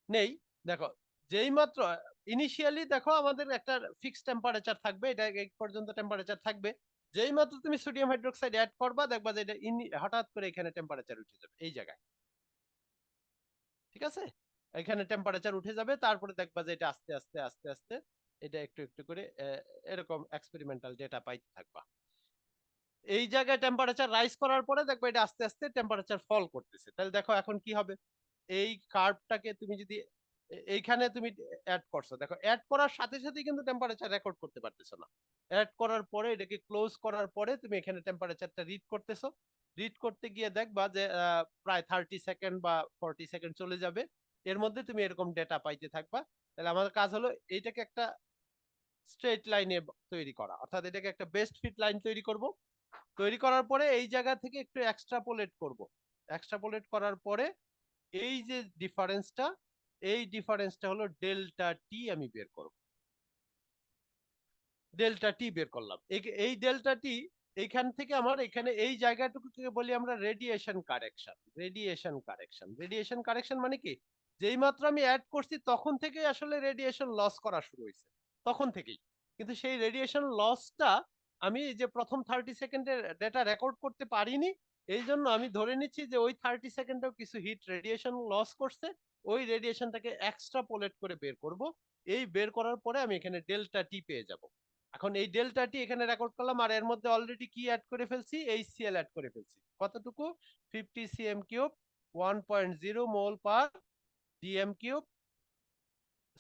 নেই, দেখো যেই মাত্র ইনিশিয়ালি দেখো আমাদের একটা ফিক্সড টেম্পারেচার থাকবে, এটা এই পর্যন্ত টেম্পারেচার থাকবে। যেই মাত্র তুমি সোডিয়াম হাইড্রোক্সাইড অ্যাড করবা দেখবা যে এটা হঠাৎ করে এখানে টেম্পারেচার উঠে যাবে এই জায়গায়, ঠিক আছে? এখানে টেম্পারেচার উঠে যাবে, তারপরে দেখবা যে এটা আস্তে আস্তে আস্তে আস্তে এটা একটু একটু করে এরকম এক্সপেরিমেন্টাল ডেটা পাইতে থাকবা। এই জায়গায় টেম্পারেচার রাইজ করার পরে দেখবা এটা আস্তে আস্তে টেম্পারেচার ফল করতেছে। তাহলে দেখো এখন কি হবে, এই কার্ভটাকে তুমি যদি এইখানে তুমি অ্যাড করছো, দেখো অ্যাড করার সাথে সাথে কিন্তু টেম্পারেচার রেকর্ড করতে পারতেছো না। অ্যাড করার পরে এটাকে ক্লোজ করার পরে তুমি এখানে টেম্পারেচারটা রিড করতেছো, রিড করতে গিয়ে দেখবা যে প্রায় 30 সেকেন্ড বা 40 সেকেন্ড চলে যাবে, এর মধ্যে তুমি এরকম ডেটা পাইতে থাকবা। তাহলে আমাদের কাজ হলো এইটাকে একটা স্ট্রেট লাইনে তৈরি করা, অর্থাৎ এটাকে একটা বেস্ট ফিট লাইন তৈরি করব। তৈরি করার পরে এই জায়গা থেকে একটু এক্সট্রাপোলেট করব। এক্সট্রাপোলেট করার পরে এই যে ডিফারেন্সটা, এই ডিফারেন্সটা হলো ডেল্টা টি আমি বের করব। ডেল্টা টি বের করলাম, এই ডেল্টা টি এইখান থেকে আমার এখানে এই জায়গাটুকুকে বলি আমরা radiation correction. Radiation correction, radiation correction মানে কি, যেই মাত্র আমি অ্যাড করছি তখন থেকেই আসলে রেডিয়েশন লস করা শুরু হয়েছে, তখন থেকেই। কিন্তু সেই রেডিয়েশন লসটা আমি যে প্রথম 30 সেকেন্ডের ডেটা রেকর্ড করতে পারিনি, এই জন্য আমি ধরে নিচ্ছি যে ওই 30 সেকেন্ডেও কিছু হিট রেডিয়েশন লস করছে, ওই রেডিয়েশনটাকে এক্সট্রাপোলেট করে বের করব। এই বের করার পরে আমি এখানে ডেল্টা টি পেয়ে যাব। এখন এই ডেল্টা টি এখানে রেকর্ড করলাম, আর এর মধ্যে অলরেডি কি অ্যাড করে ফেলছি, HCl অ্যাড করে ফেলছি। কতটুকু, 50 cm cube, 1.0 mole per DM cube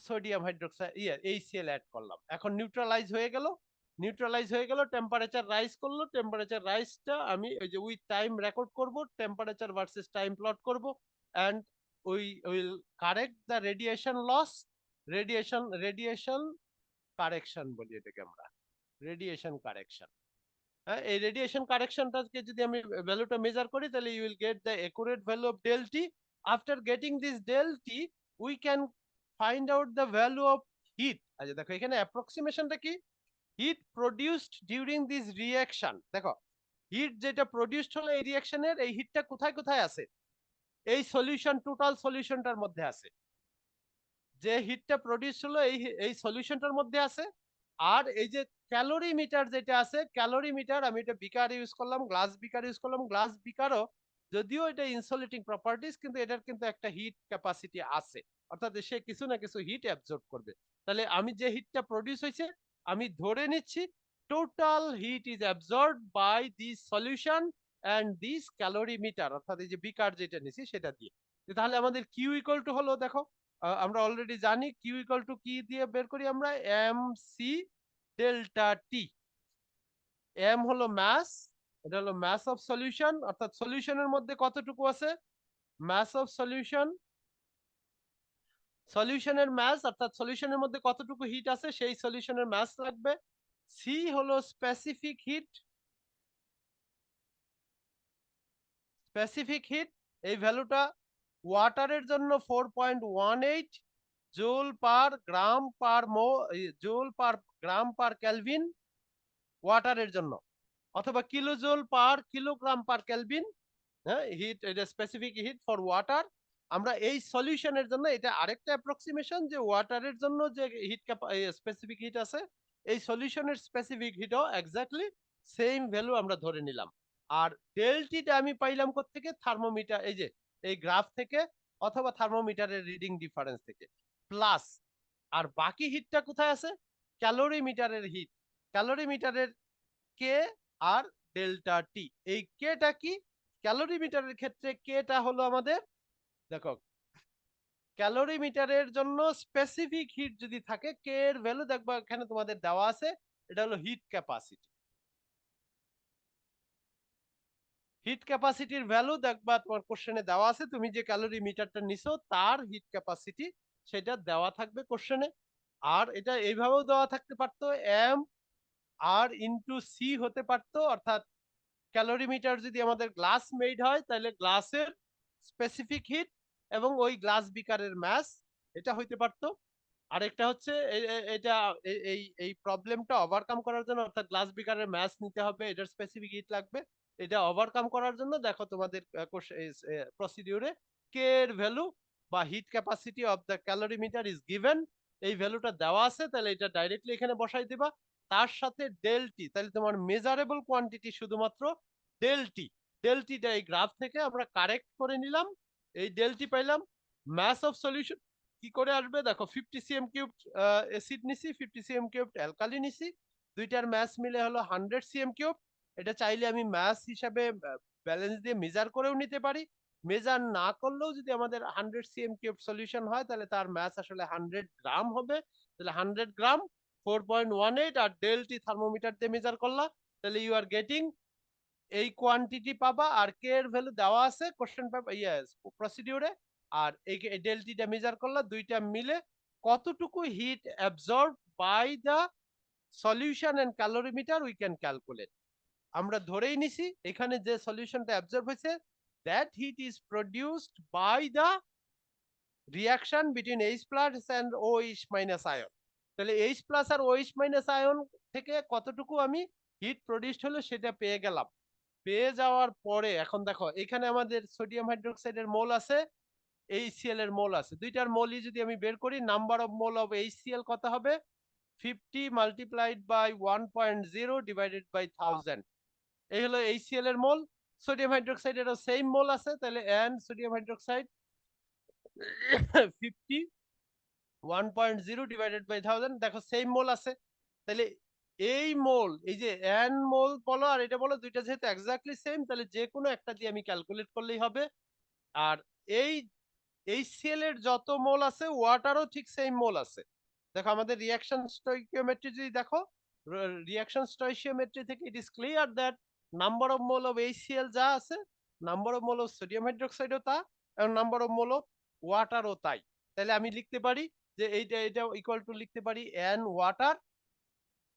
sodium hydroxide HCl add করলাম। এখন নিউট্রালাইজ হয়ে গেল, নিউট্রালাইজ হয়ে গেল, টেম্পারেচার রাইজ করলো। টেম্পারেচার রাইজটা আমি ওই যে উইথ টাইম রেকর্ড করব, টেম্পারেচার ভার্সেস টাইম প্লট করব, and will correct the radiation loss. Radiation correction বলি এটাকে আমরা, রেডিয়েশন কারেকশন। হ্যাঁ, এই রেডিয়েশন কারেকশনটাকে যদি আমি ভ্যালুটা মেজার করি তাহলে you will get the accurate value of del T. After getting this del T we can find out the value of heat. আচ্ছা দেখো এখানে অ্যাপ্রক্সিমেশনটা কি, heat produced during this reaction. দেখো হিট যেটা প্রডিউসড হলো এই রিঅ্যাকশনের, এই হিটটা কোথায় কোথায় আছে, এই সলিউশন, টোটাল সলিউশনটার মধ্যে আছে। যে হিটটা প্রডিউস হলো এই সলিউশনটার মধ্যে আছে। আর এই যে ক্যালোরি মিটার যেটা আছে, ক্যালোরি মিটার আমি এটা বিকার ইউজ করলাম, গ্লাস বিকার ইউজ করলাম। গ্লাস বিকারও যদিও এটা ইনসুলেটিং প্রপার্টিজ, কিন্তু এটার কিন্তু একটা হিট ক্যাপাসিটি আছে, অর্থাৎ সে কিছু না কিছু হিট অ্যাবজর্ব করবে। তাহলে আমি যে হিটটা প্রডিউস হয়েছে আমি ধরে নিচ্ছি total heat is absorbed by this solution and this calorimeter, অর্থাৎ এই যে বিকার যেটা নিছি সেটা দিয়ে। তাহলে আমাদের কিউ ইকুয়াল টু হলো, দেখো আমরা অলরেডি জানি কিউ ইকুয়াল টু কি দিয়ে বের করি আমরা, এম সি ডেল্টা টি। এম হলো মাস, এটা হলো মাস অফ সলিউশন, অর্থাৎ সলিউশনের মধ্যে কতটুকু আছে, মাস অফ সলিউশন, সলিউশনের মাস অর্থাৎ সলিউশনের মধ্যে কতটুকু হিট আছে সেই সলিউশনের মাস লাগবে। সি হলো স্পেসিফিক হিট, স্পেসিফিক হিট এই ভ্যালুটা ওয়াটারের জন্য 4.18 joule per gram per joule per gram per kelvin ওয়াটারের জন্য, অথবা kilo joule per kilogram per kelvin. হ্যাঁ, হিট, এটা স্পেসিফিক হিট ফর ওয়াটার। আমরা এই সলিউশনের জন্য এটা আরেকটা অ্যাপ্রক্সিমেশন যে ওয়াটারের জন্য যে হিট স্পেসিফিক হিট আছে, এই সলিউশনের স্পেসিফিক হিটও এক্স্যাক্টলি সেম ভ্যালু আমরা ধরে নিলাম। আর ডেলটিটা আমি পাইলাম কোত্থেকে, থার্মোমিটার, এই যে এই গ্রাফ থেকে অথবা থার্মোমিটারের রিডিং ডিফারেন্স থেকে, প্লাস আর বাকি হিটটা কোথায় আছে, ক্যালোরি মিটারের হিট, ক্যালোরি মিটারের কে আর ডেল্টা টি। এই কেটা কি, ক্যালোরি মিটারের ক্ষেত্রে কেটা হলো আমাদের, দেখো ক্যালোরি মিটারের জন্য স্পেসিফিক হিট যদি থাকে কে এর ভ্যালু দেখবা এখানে তোমাদের দেওয়া আছে, এটা হলো হিট ক্যাপাসিটি। হিট ক্যাপাসিটির ভ্যালু দেখবা তোমার কোশ্চেনে দেওয়া আছে, তুমি যে ক্যালোরি মিটারটা নিছো তার হিট ক্যাপাসিটি সেটা দেওয়া থাকবে কোশ্চেনে। আর এটা এইভাবেও দেওয়া থাকতে পারতো, এম আর ইনটু সি হতে পারতো, অর্থাৎ ক্যালোরিমিটার যদি আমাদের গ্লাস মেড হয় তাহলে গ্লাসের স্পেসিফিক হিট এবং ওই গ্লাস বিকারের ম্যাস, এটা হইতে পারতো। আরেকটা হচ্ছে এটা এই প্রবলেমটা ওভারকাম করার জন্য, অর্থাৎ গ্লাস বিকারের ম্যাস নিতে হবে, এটার স্পেসিফিক হিট লাগবে, এটা ওভারকাম করার জন্য দেখো তোমাদের প্রসিডিউরে কে এর ভ্যালু বা hit capacity of the calorimeter is given, এই ভ্যালুটা দেওয়া আছে, তাহলে এটা ডাইরেক্টলি এখানে বসাই দিবা। তার সাথে ডেলটি, তাহলে তোমার মেজারেবল কোয়ান্টিটি শুধুমাত্র ডেলটি। ডেলটিটা এই গ্রাফ থেকে আমরা কারেক্ট করে নিলাম, এই ডেলটি পাইলাম। ম্যাস অফ সলিউশন কি করে আসবে দেখো, 50 cm কিউব অ্যাসিড নিছি, 50 cm কিউব অ্যালকালি নিছি, দুইটার ম্যাস মিলে হলো 100 cm কিউব। এটা চাইলে আমি ম্যাস হিসাবে ব্যালেন্স দিয়ে মেজার করেও নিতে পারি, মেজার না করলেও যদি আমাদের 100 cm কিউব সলিউশন হয় তাহলে তার ম্যাস আসলে 100 গ্রাম হবে, তাহলে 100 গ্রাম 4.18, আর ডেলটি থার্মোমিটার দিয়ে মেজার করলা, তাহলে ইউ আর গেটিং এই কোয়ান্টিটি পাবা। আর কে এর ভ্যালু দেওয়া আছে কোশ্চেন পেপার প্রসিডিউরে, আর এই ডেলটিটা মেজার করলা, দুইটা মিলে কতটুকু heat absorb by the solution and calorimeter we can calculate. আমরা ধরেই নিছি এখানে যে সলিউশনটা অ্যাবজর্ব হয়েছে, that heat is produced by the reaction between H plus and OH minus ion. তাহলে H প্লাস আর OH মাইনাস আয়ন থেকে কতটুকু আমি হিট প্রডিউসড হলো সেটা পেয়ে গেলাম। পেয়ে যাওয়ার পরে এখন দেখো এখানে আমাদের সোডিয়াম হাইড্রোক্সাইডের মোল আছে, HCl এর মোল আছে, দুইটার মোলই যদি আমি বের করি, number of mole of HCl কত হবে, 50 মাল্টিপ্লাইড বাই 1.0 ডিভাইডেড বাই 1000, এই হলো HCl এর মোল। সোডিয়াম হাইড্রোক্সাইডেরও সেম মোল আছে, তাহলে n sodium hydroxide 50 1.0 divided by 1000, দেখো সেম মোল আছে। তাহলে এই মোল, এই যে n মোল বলো আর এটা বলো, দুইটা যেহেতু এক্স্যাক্টলি সেম, তাহলে যে কোনো একটা দিয়ে আমি ক্যালকুলেট করলেই হবে। আর এই HCl এর যত মোল আছে ওয়াটারও ঠিক সেম মোল আছে। দেখো আমাদের রিঅ্যাকশন স্টয়কিওমেট্রি যদি দেখো, রিঅ্যাকশন স্টয়কিওমেট্রি থেকে it is clear that number of mole of HCl যা আছে, number of mole of sodium হাইড্রোক্সাইডও তা, এবং নাম্বার অফ মোল অফ ওয়াটারও তাই। তাহলে আমি লিখতে পারি যে এটা ইকুয়াল টু লিখতে পারি n ওয়াটার,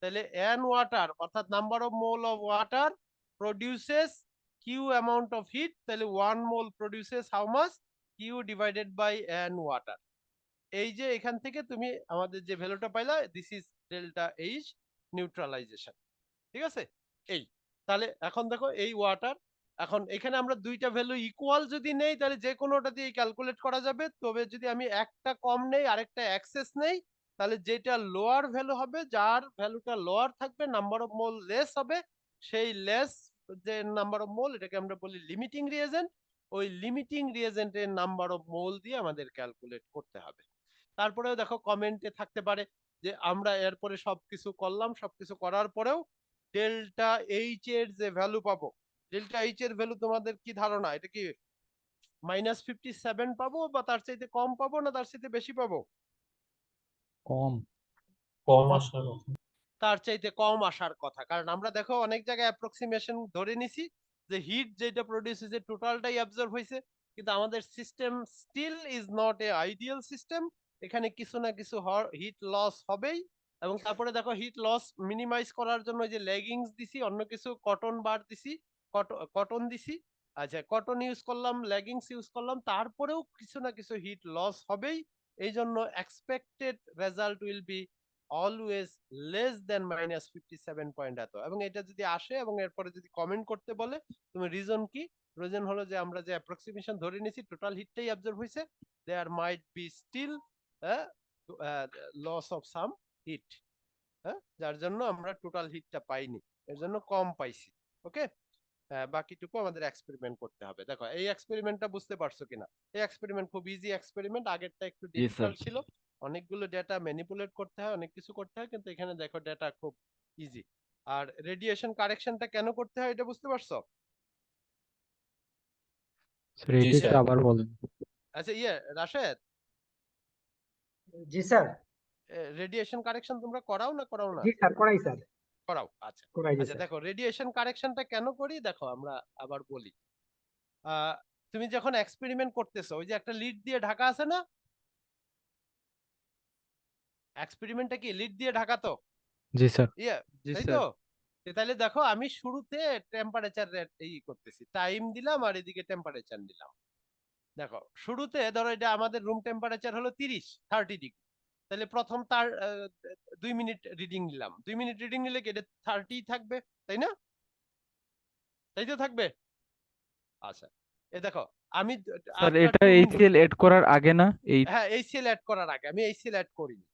তাহলে n ওয়াটার অর্থাৎ number of mole of water produces Q amount of heat, তাহলে 1 mole produces how much, Q divided by n water. এই যে এখান থেকে তুমি আমাদের যে ভ্যালুটা পাইলা, this is delta H neutralization, ঠিক আছে। এই তাহলে এখন দেখো এই ওয়াটার, এখন এখানে আমরা দুইটা ভ্যালু ইকুয়াল যদি নেই তাহলে যে কোনোটা দিয়ে ক্যালকুলেট করা যাবে, তবে যদি আমি একটা কম নেই আরেকটা এক্সেস নেই, তাহলে যেটা লোয়ার ভ্যালু হবে, যার ভ্যালুটা লোয়ার থাকবে, নাম্বার অফ মোল লেস হবে, সেই লেস যে নাম্বার অফ মোল, এটাকে আমরা বলি লিমিটিং রিয়েজেন্ট, ওই লিমিটিং রিয়েজেন্টের নাম্বার অফ মোল দিয়ে আমাদের ক্যালকুলেট করতে হবে। তারপরেও দেখো কমেন্টে থাকতে পারে যে আমরা এরপরে সবকিছু করলাম, সবকিছু করার পরেও ডেল্টা এইচ এর যে ভ্যালু পাবো, ডেল্টা এইচ এর ভ্যালু তোমাদের কি ধারণা, এটা কি -57 পাবো, বা তার চাইতে কম পাবো, না তার চাইতে বেশি পাবো? কম। কম আসার কথা। তার চাইতে কম আসার কথা, কারণ আমরা দেখো অনেক জায়গায় অ্যাপ্রক্সিমেশন ধরে নিছি যে হিট যেটা প্রডিউস হয়েছে টোটালটাই অ্যাবজর্ব হয়েছে, কিন্তু আমাদের system still is not a ideal system, এখানে কিছু না কিছু হিট লস হবেই। এবং তারপরে দেখো হিট লস মিনিমাইজ করার জন্য যে লেগিংস দিছি, অন্য কিছু কটন বার দিছি, কটন দিছি, আচ্ছা কটন ইউজ করলাম, লেগিংস ইউজ করলাম, তারপরেও কিছু না কিছু হিট লস হবেই। এই জন্য expected result will be always less than -57 point এত। এবং এটা যদি আসে এবং এরপরে যদি কমেন্ট করতে বলে, তুমি রিজন কি, রিজন হলো যে আমরা যে অ্যাপ্রক্সিমেশন ধরে নিয়েছি টোটাল হিটটাই অ্যাবজর্ব হয়েছে, there might be still loss of some heat, যার জন্য আমরা টোটাল হিটটা পাইনি, এর জন্য কম পাইছি। ওকে, বাকিটুকু আমাদের এক্সপেরিমেন্ট করতে হবে। দেখো এই এক্সপেরিমেন্টটা বুঝতে পারছো কিনা, এই এক্সপেরিমেন্ট খুব ইজি এক্সপেরিমেন্ট, আগেরটা একটু জি স্যার। ডিফিকাল্ট ছিল, অনেকগুলো ডেটা ম্যানিপুলেট করতে হয়, অনেক কিছু করতে হয়, কিন্তু এখানে দেখো ডেটা খুব ইজি। আর রেডিয়েশন কারেকশনটা কেন করতে হয় এটা বুঝতে পারছো? স্যার জি এটা একটু স্যার। আবার বলেন। আচ্ছা রাশেদ, জি স্যার। রেডিয়েশন কারেকশন তোমরা করাও না করাও না? জি স্যার, করাই স্যার। করাও। আচ্ছা করাই আচ্ছা, দিছে। দেখো রেডিয়েশন কারেকশনটা কেন করি দেখো, আমরা আবার বলি। তুমি যখন এক্সপেরিমেন্ট করতেছো, ওই যে একটা লিড দিয়ে ঢাকা আছে না, এক্সপেরিমেন্টটা কি লিড দিয়ে ঢাকা তো? জি স্যার। ইয়ে, জি তাই স্যার। তো? তাহলে দেখো আমি শুরুতে টেম্পারেচার এই করতেছি, টাইম দিলাম আর এদিকে টেম্পারেচার নিলাম। দেখো শুরুতে ধরো এটা আমাদের রুম টেম্পারেচার হলো 30 ডিগ্রি, তাহলে প্রথম তার 2 মিনিট রিডিং নিলাম। 2 মিনিট রিডিং নিলে কি এটা 30 থাকবে, তাই না? তাই তো থাকবে। আচ্ছা, এ দেখো আমি স্যার আফটার এটা 2 মিনিট, এইচসিএল এড করার আগে না এই? হ্যাঁ এইচসিএল অ্যাড করার আগে, আমি এইচসিএল অ্যাড করিনি।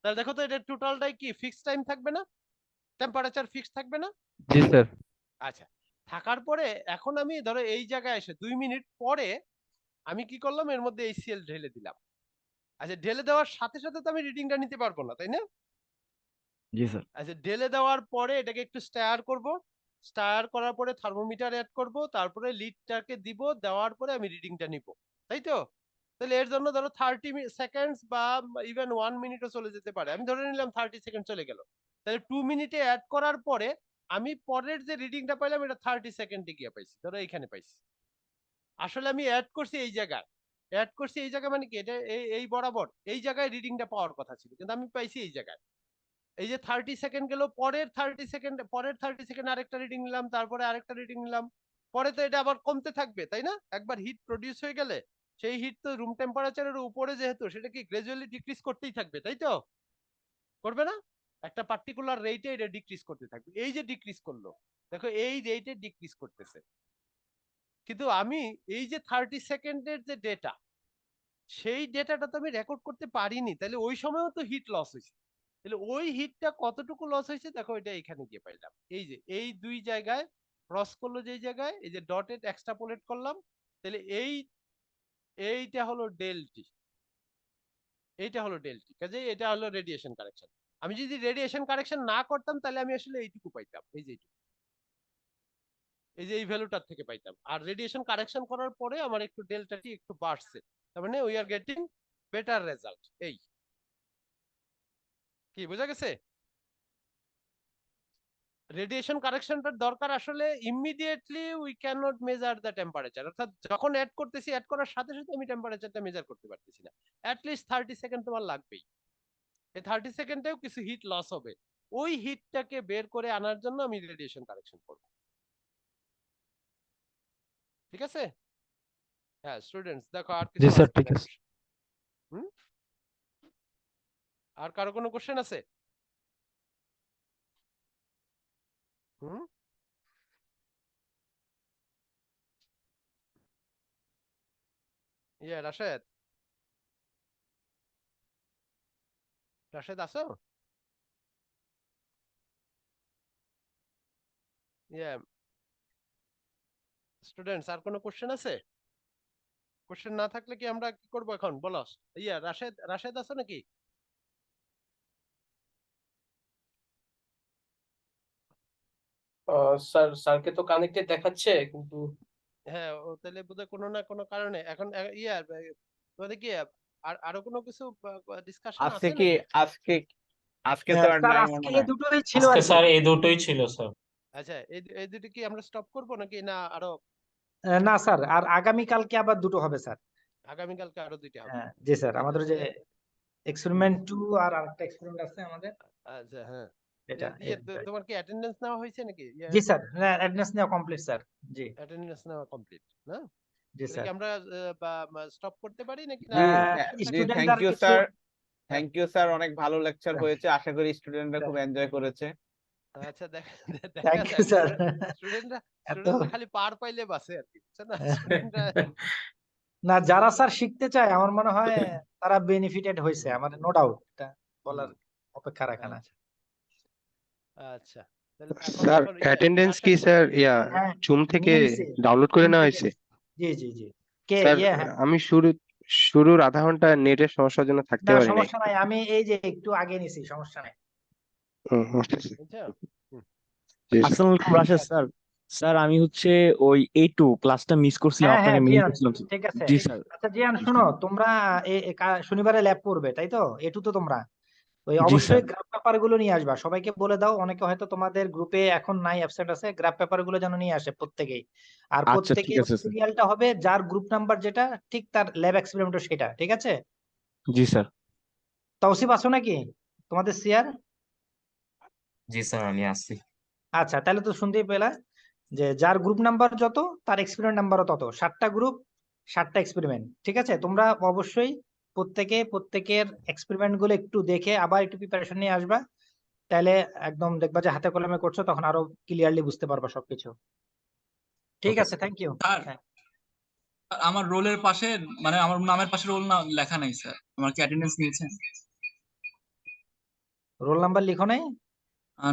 তাহলে দেখো তো এটা টোটালটাই কি ফিক্সড টাইম থাকবে না, টেম্পারেচার ফিক্সড থাকবে না? জি স্যার। আচ্ছা, থাকার পরে এখন আমি ধরো এই জায়গায় এসে 2 মিনিট পরে আমি কি করলাম, এর মধ্যে এইচসিএল ঢেলে দিলাম। আচ্ছা, ঢেলে দেওয়ার সাথে সাথে তো আমি রিডিংটা নিতে পারবো না, তাই না? জি স্যার। আচ্ছা, ঢেলে দেওয়ার পরে এটাকে একটু স্টার করব, স্টার করার পরে থার্মোমিটার অ্যাড করব, তারপরে লিডটাকে দিব, দেওয়ার পরে আমি রিডিংটা নিব, তাই তো? তাহলে এর জন্য ধরো 30 সেকেন্ডস বা ইভেন 1 মিনিটও চলে যেতে পারে, আমি ধরে নিলাম 30 সেকেন্ড চলে গেল। তাহলে 2 মিনিটে অ্যাড করার পরে আমি পরের যে রিডিংটা পাইলাম এটা 30 সেকেন্ডে গিয়ে পাইছি, ধরো এইখানে পাইছি। আসলে আমি অ্যাড করছি এই জায়গায়, অ্যাড করছি এই জায়গায়, মানে কি এটা এই বরাবর এই জায়গায় রিডিংটা পাওয়ার কথা ছিল, কিন্তু আমি পাইছি এই জায়গায়। এই যে 30 সেকেন্ড গেল, পরের 30 সেকেন্ড আরেকটা রিডিং নিলাম, তারপরে আরেকটা রিডিং নিলাম, পরে তো এটা আবার কমতে থাকবে, তাই না? একবার হিট প্রডিউস হয়ে গেলে সেই হিট তো রুম টেম্পারেচারের উপরে, যেহেতু সেটা কি গ্রাজুয়ালি ডিক্রিজ করতেই থাকবে, তাই তো? করবে না? একটা পার্টিকুলার রেটে এটা ডিক্রিজ করতে থাকবে। এই যে ডিক্রিজ করলো, দেখো এই রেটে ডিক্রিজ করতেছে। কিন্তু আমি এই যে 30 সেকেন্ডের যে ডেটা, সেই ডেটাটা তো আমি রেকর্ড করতে পারিনি, তাহলে ওই সময়ও তো হিট লস হয়েছে। তাহলে ওই হিটটা কতটুকু লস হয়েছে দেখো, এটা এখানে গিয়ে পাইলাম। এই যে এই দুই জায়গায় ক্রস করলো, যেই জায়গায় এই যে ডটেড এক্সট্রাপোলেট করলাম, তাহলে এইটা হলো ডেলটি, এইটা হলো ডেলটি, কাজে এটা হলো রেডিয়েশন কারেকশন। আমি যদি রেডিয়েশন কারেকশন না করতাম তাহলে আমি আসলে এইটুকু পাইতাম, এই যে এইটুকু, এই যে এই ভ্যালুটার থেকে পাইতাম। আর রেডিয়েশন কারেকশন করার পরে আমার একটু ডেল্টাটি একটু বাড়ছে, তার মানে we are getting better result. এই কি বোঝা গেছে? রেডিয়েশন কারেকশনটার দরকার আসলে immediately we can not measure the temperature, অর্থাৎ যখন অ্যাড করতেছি, অ্যাড করার সাথে সাথে আমি টেম্পারেচারটা মেজার করতে পারতেছি না। অ্যাটলিস্ট 30 সেকেন্ড তোমার লাগবেই। এই 30 সেকেন্ডেও কিছু হিট লস হবে, ওই হিটটাকে বের করে আনার জন্য আমি রেডিয়েশন কারেকশন করব। ঠিক আছে? হ্যাঁ স্টুডেন্টস, দেখো আর জি কিছু স্যার, আছে ঠিক কিনা? আছে। হুম, আর কারো কোনো কোশ্চেন আছে? হুম, রাশেদ, রাশেদ আছো? ইয়ে স্টুডেন্টস, আর কোনো কোশ্চেন আছে? কোশ্চেন না থাকলে কি আমরা কি করবো এখন, বলো। রাশেদ, রাশেদ আছো নাকি? স্যার, স্যারকে তো কানেক্টেড দেখাচ্ছে কিন্তু। হ্যাঁ, ও তাহলে বোধহয় কোনো না কোনো কারণে এখন তোমাদের কি আর আরো কোনো কিছু ডিসকাশন আজকে আছে কি নাকি? আজকে আজকে তো আর স্যার নাই আজকে মনে এই হয়। দুটোই ছিল আজকে আর কি। স্যার এই দুটোই ছিল স্যার। আচ্ছা, এই দুটো কি আমরা স্টপ করবো নাকি না আরো? না স্যার, আর আগামীকালকে আবার দুটো হবে স্যার। আগামীকালকে আরো 2টা হবে? হ্যাঁ জি স্যার, তাহলে আমাদের যে এক্সপেরিমেন্ট 2 আর আরেকটা এক্সপেরিমেন্ট আছে আমাদের, আচ্ছা, হ্যাঁ। এটা এই দুটোই। তোমার কি অ্যাটেন্ডেন্স নেওয়া হয়েছে নাকি? জি স্যার, হ্যাঁ অ্যাটেন্ডেন্স নেওয়া কমপ্লিট স্যার। জি অ্যাটেন্ডেন্স নেওয়া কমপ্লিট না? জি তাহলে কি স্যার। আমরা স্টপ করতে পারি নাকি না জি কোনো কোশ্চেন জি, থাকলে? স্টুডেন্ট থ্যাংক আর ইউ কিছু, স্যার, হ্যাঁ, থ্যাংক ইউ স্যার, অনেক ভালো লেকচার হয়েছে, আশা করি স্টুডেন্টরা খুব এনজয় করেছে। আচ্ছা, দেখা থ্যাংক ইউ যাক। স্যার। স্টুডেন্টরা এত স্টুডেন্টরা খালি পার পাইলে বাসে আর কি, বুঝছো না? স্টুডেন্টরা না, যারা স্যার শিখতে চায় আমার মনে হয় তারা বেনিফিটেড হয়েছে, আমার নো ডাউট, এটা বলার অপেক্ষা রাখে না। আচ্ছা আচ্ছা, তাহলে এখন স্যার এখন অ্যাটেন্ডেন্স কি স্যার হ্যাঁ জুম থেকে নিয়ে নিছি, ডাউনলোড করে Zoom নেওয়া থেকে হয়েছে? নিছি। জি জি জি। কে স্যার হ্যাঁ। আমি শুরুর আধা ঘন্টা নেটের সমস্যার জন্য থাকতে না পারি নাই। সমস্যা নাই, আমি এই যে একটু আগে নিছি, সমস্যা নাই। আচ্ছা, আচ্ছা। বুঝছো? হুম, জি স্যার। আসসালামু আলাইকুম ঠিক রাশেদ আছে। স্যার। স্যার আমি হচ্ছে ওই A2 ক্লাসটা মিস করছিলাম, হ্যাঁ আপনাকে হ্যাঁ মেইল জিয়ান, করছিলাম। ঠিক আছে। জি স্যার। আচ্ছা জিয়ান শোনো, তোমরা শনিবারে ল্যাব করবে তাই তো? এটু তো তোমরা ওই জি অবশ্যই স্যার। গ্রাফ পেপার গুলো নিয়ে আসবা, সবাইকে বলে দাও, অনেকে হয়তো তোমাদের গ্রুপে এখন নাই, অ্যাবসেন্ট আছে, গ্রাফ পেপার গুলো যেন নিয়ে আসে প্রত্যেকেই। আর আচ্ছা, ঠিক প্রত্যেকের আছে স্যার। সিরিয়ালটা হবে যার গ্রুপ নাম্বার যেটা ঠিক তার ল্যাব এক্সপেরিমেন্টও সেটা, ঠিক আছে? জি স্যার। তৌসিফ আছো নাকি তোমাদের সিয়ার? জি স্যার আমি আছি। আচ্ছা, তাহলে তো শুনতেই পেলা যে যার গ্রুপ নাম্বার যত তার এক্সপেরিমেন্ট নাম্বারও তত, 7টা গ্রুপ 7টা এক্সপেরিমেন্ট, ঠিক আছে? তোমরা অবশ্যই প্রত্যেকের এক্সপেরিমেন্ট গুলো একটু দেখে আবার একটু প্রিপারেশন নিয়ে আসবা, তাহলে একদম দেখবা যে হাতে কলমে করছো, তখন আরো ক্লিয়ারলি বুঝতে পারবা সবকিছু। ঠিক ওকে আছে, থ্যাংক ইউ। স্যার আমার রোলের পাশে মানে আমার নামের পাশে রোল না লেখা নাই স্যার, আমার কি অ্যাটেন্ডেন্স নিয়েছেন? রোল নাম্বার লিখো নাই?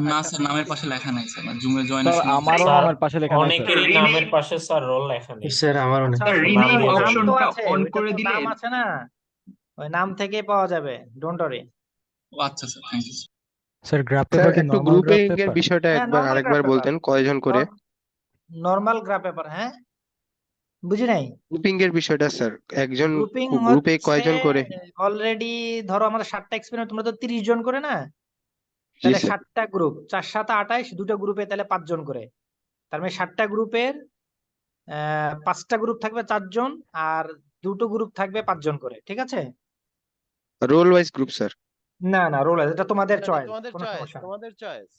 না আচ্ছা, স্যার, নামের পাশে লেখা নাই স্যার, মানে জুমের জয়েনের স্যার সময় আমারও স্যার নামের পাশে লেখা নাই স্যার। অনেকেরই নামের পাশে স্যার রোল লেখা নেই। স্যার আমারও আচ্ছা, স্যার ওই নাম রিনেম বলবেন। নাম তো অপশনটা আছে, অন ওইটা করে তো দিলে। নাম আছে না, ওই নাম থেকে পাওয়া যাবে, ডোন্ট ওয়ারি। ও আচ্ছা sir, thank you. Sir graph sir paper কি একটু নরমাল গ্রুপিং গ্রাফ এর পেপার? বিষয়টা হ্যাঁ, একবার নর্মাল গ্রাফ আরেকবার পেপার, বলতেন কয়জন করে? Normal graph paper. হ্যাঁ, বুঝি নাই। গ্রুপিং এর বিষয়টা স্যার, একজন গ্রুপিং গ্রুপে হচ্ছে কয়জন করে? অলরেডি ধরো আমাদের 7টা এক্সপেরিমেন্ট, তোমরা তো 30 জন করে না, জি তাহলে স্যার। 7টা গ্রুপ, 4 7 28, দুটো গ্রুপে তাহলে 5 জন করে। তার মানে 7টা গ্রুপের 5টা গ্রুপ থাকবে 4 জন, আর দুটো গ্রুপ থাকবে 5 জন করে, ঠিক আছে? Roll wise group sir. না না, রোল এটা তোমাদের এটা চয়েস, তোমাদের কোনো চয়েস, সমস্যা নেই। তোমাদের চয়েস।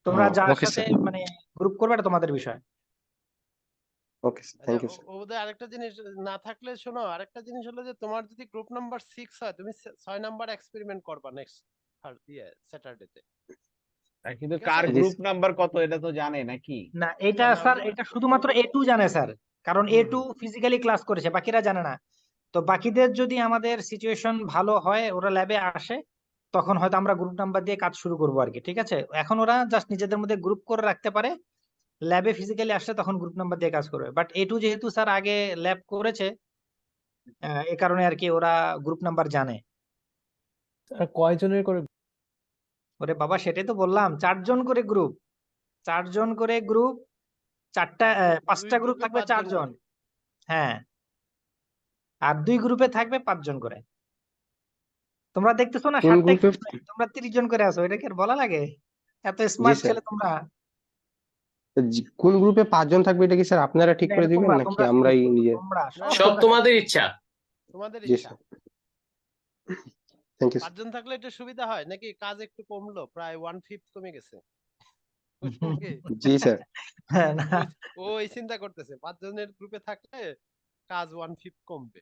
তোমরা যার ওকে সাথে স্যার। মানে গ্রুপ করবে এটা তোমাদের বিষয়। ওকে স্যার, আচ্ছা, থ্যাংক ইউ স্যার। ওদের আরেকটা জিনিস না থাকলে শোনো, আরেকটা জিনিস হলো যে তোমার যদি গ্রুপ নাম্বার 6 হয়, তুমি 6 নাম্বার এক্সপেরিমেন্ট করবা নেক্সট স্যাটারডেতে, কিন্তু ঠিক কার আছে? গ্রুপ নাম্বার কত এটা তো জানে নাকি? না, এটা না, স্যার, ওগুলো এটা শুধুমাত্র A2 জানে স্যার, কারণ A2 ফিজিক্যালি ক্লাস করেছে, বাকিরা জানে না। তো বাকিদের যদি আমাদের সিচুয়েশন ভালো হয়, ওরা ল্যাবে আসে, তখন হয়তো আমরা গ্রুপ নাম্বার দিয়ে কাজ শুরু করবো আর কি, ঠিক আছে? এখন ওরা জাস্ট নিজেদের মধ্যে গ্রুপ করে রাখতে পারে, ল্যাবে ফিজিক্যালি আসলে তখন গ্রুপ নাম্বার দিয়ে কাজ করবে। বাট A2 যেহেতু স্যার আগে ল্যাব করেছে, এ কারণে আর কি ওরা গ্রুপ নাম্বার জানে। কয়জনের করে? ওরে বাবা, সেটাই তো বললাম, 4 জন করে গ্রুপ, 4 জন করে গ্রুপ, 4টা দুই 5টা গ্রুপ গ্রুপে থাকবে 5 4 জন জন। করে। হ্যাঁ, আর 2 গ্রুপে থাকবে 5 জন করে। তোমরা দেখতেছো না কোন 7টা গ্রুপে? এক্সপেরিমেন্ট, তোমরা 30 জন করে আছো, এটা কি আর বলা লাগে? এত জি স্মার্ট স্যার। ছেলে তোমরা। কোন গ্রুপে 5 জন থাকবে এটা কি স্যার আপনারা ঠিক না, করে এটা দিবেন তোমরা নাকি তোমরা আমরাই নিজে? তোমরা না, সব না, সব তোমরা তোমাদের ইচ্ছা। তোমাদের জি ইচ্ছা। Sir, thank you 5 sir. জন থাকলে একটু সুবিধা হয় নাকি? কাজ একটু কমলো, প্রায় 1/5 কমে গেছে। বুঝলেন কি? জি স্যার। হ্যাঁ, না, ও ও এই চিন্তা করতেছে 5 জনের গ্রুপে থাকলে কাজ 1/5 কমবে।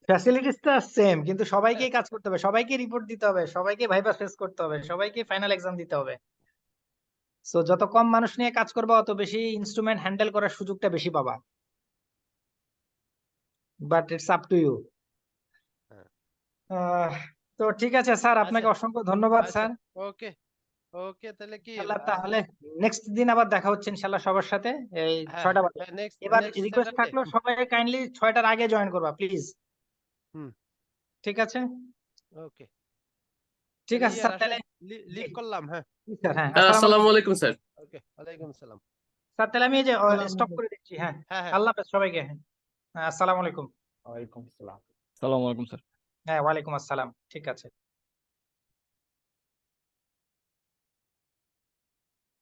ফ্যাসিলিটিস তো সেম, কিন্তু সবাইকেই কাজ করতে হবে, সবাইকে রিপোর্ট দিতে হবে, সবাইকে ভাইবা ফেস করতে হবে, সবাইকে ফাইনাল এক্সাম দিতে হবে। সো যত কম মানুষ নিয়ে কাজ করবা, অত বেশি ইনস্ট্রুমেন্ট হ্যান্ডেল করার সুযোগটা বেশি পাবা। But it's up to you. হ্যাঁ। তো ঠিক আছে স্যার, আচ্ছা, আপনাকে অসংখ্য ধন্যবাদ আচ্ছা, স্যার। ওকে, ওকে, তাহলে কি ইনশাল্লাহ তাহলে নেক্সট দিন আবার দেখা হচ্ছে ইনশাল্লাহ সবার সাথে, এই হ্যাঁ, 6টা বাজে। হ্যাঁ, নেক্সট এবার নেক্সট রিকোয়েস্ট স্যাটারডে। থাকলো সবাই কাইন্ডলি 6টার আগে জয়েন করবা প্লিজ। হুম, ঠিক আছে, ওকে, ঠিক তাহলে আছে স্যার, তাহলে জি লিভ করলাম। হ্যাঁ, জি স্যার, হ্যাঁ, স্যার আসসালামু আসসালামু আলাইকুম। আলাইকুম স্যার। ওকে, ওয়ালাইকুম আসসালাম। স্যার তাহলে আমি এই যে আসসালামু স্টপ আলাইকুম। করে দিচ্ছি। হ্যাঁ, হ্যাঁ, হ্যাঁ, আল্লাহ হাফেজ সবাইকে। হ্যাঁ, আসসালামু আলাইকুম। ওয়ালাইকুম আসসালাম। সালাম আলাইকুম স্যার। হ্যাঁ, ওয়ালাইকুম আসসালাম, ঠিক আছে।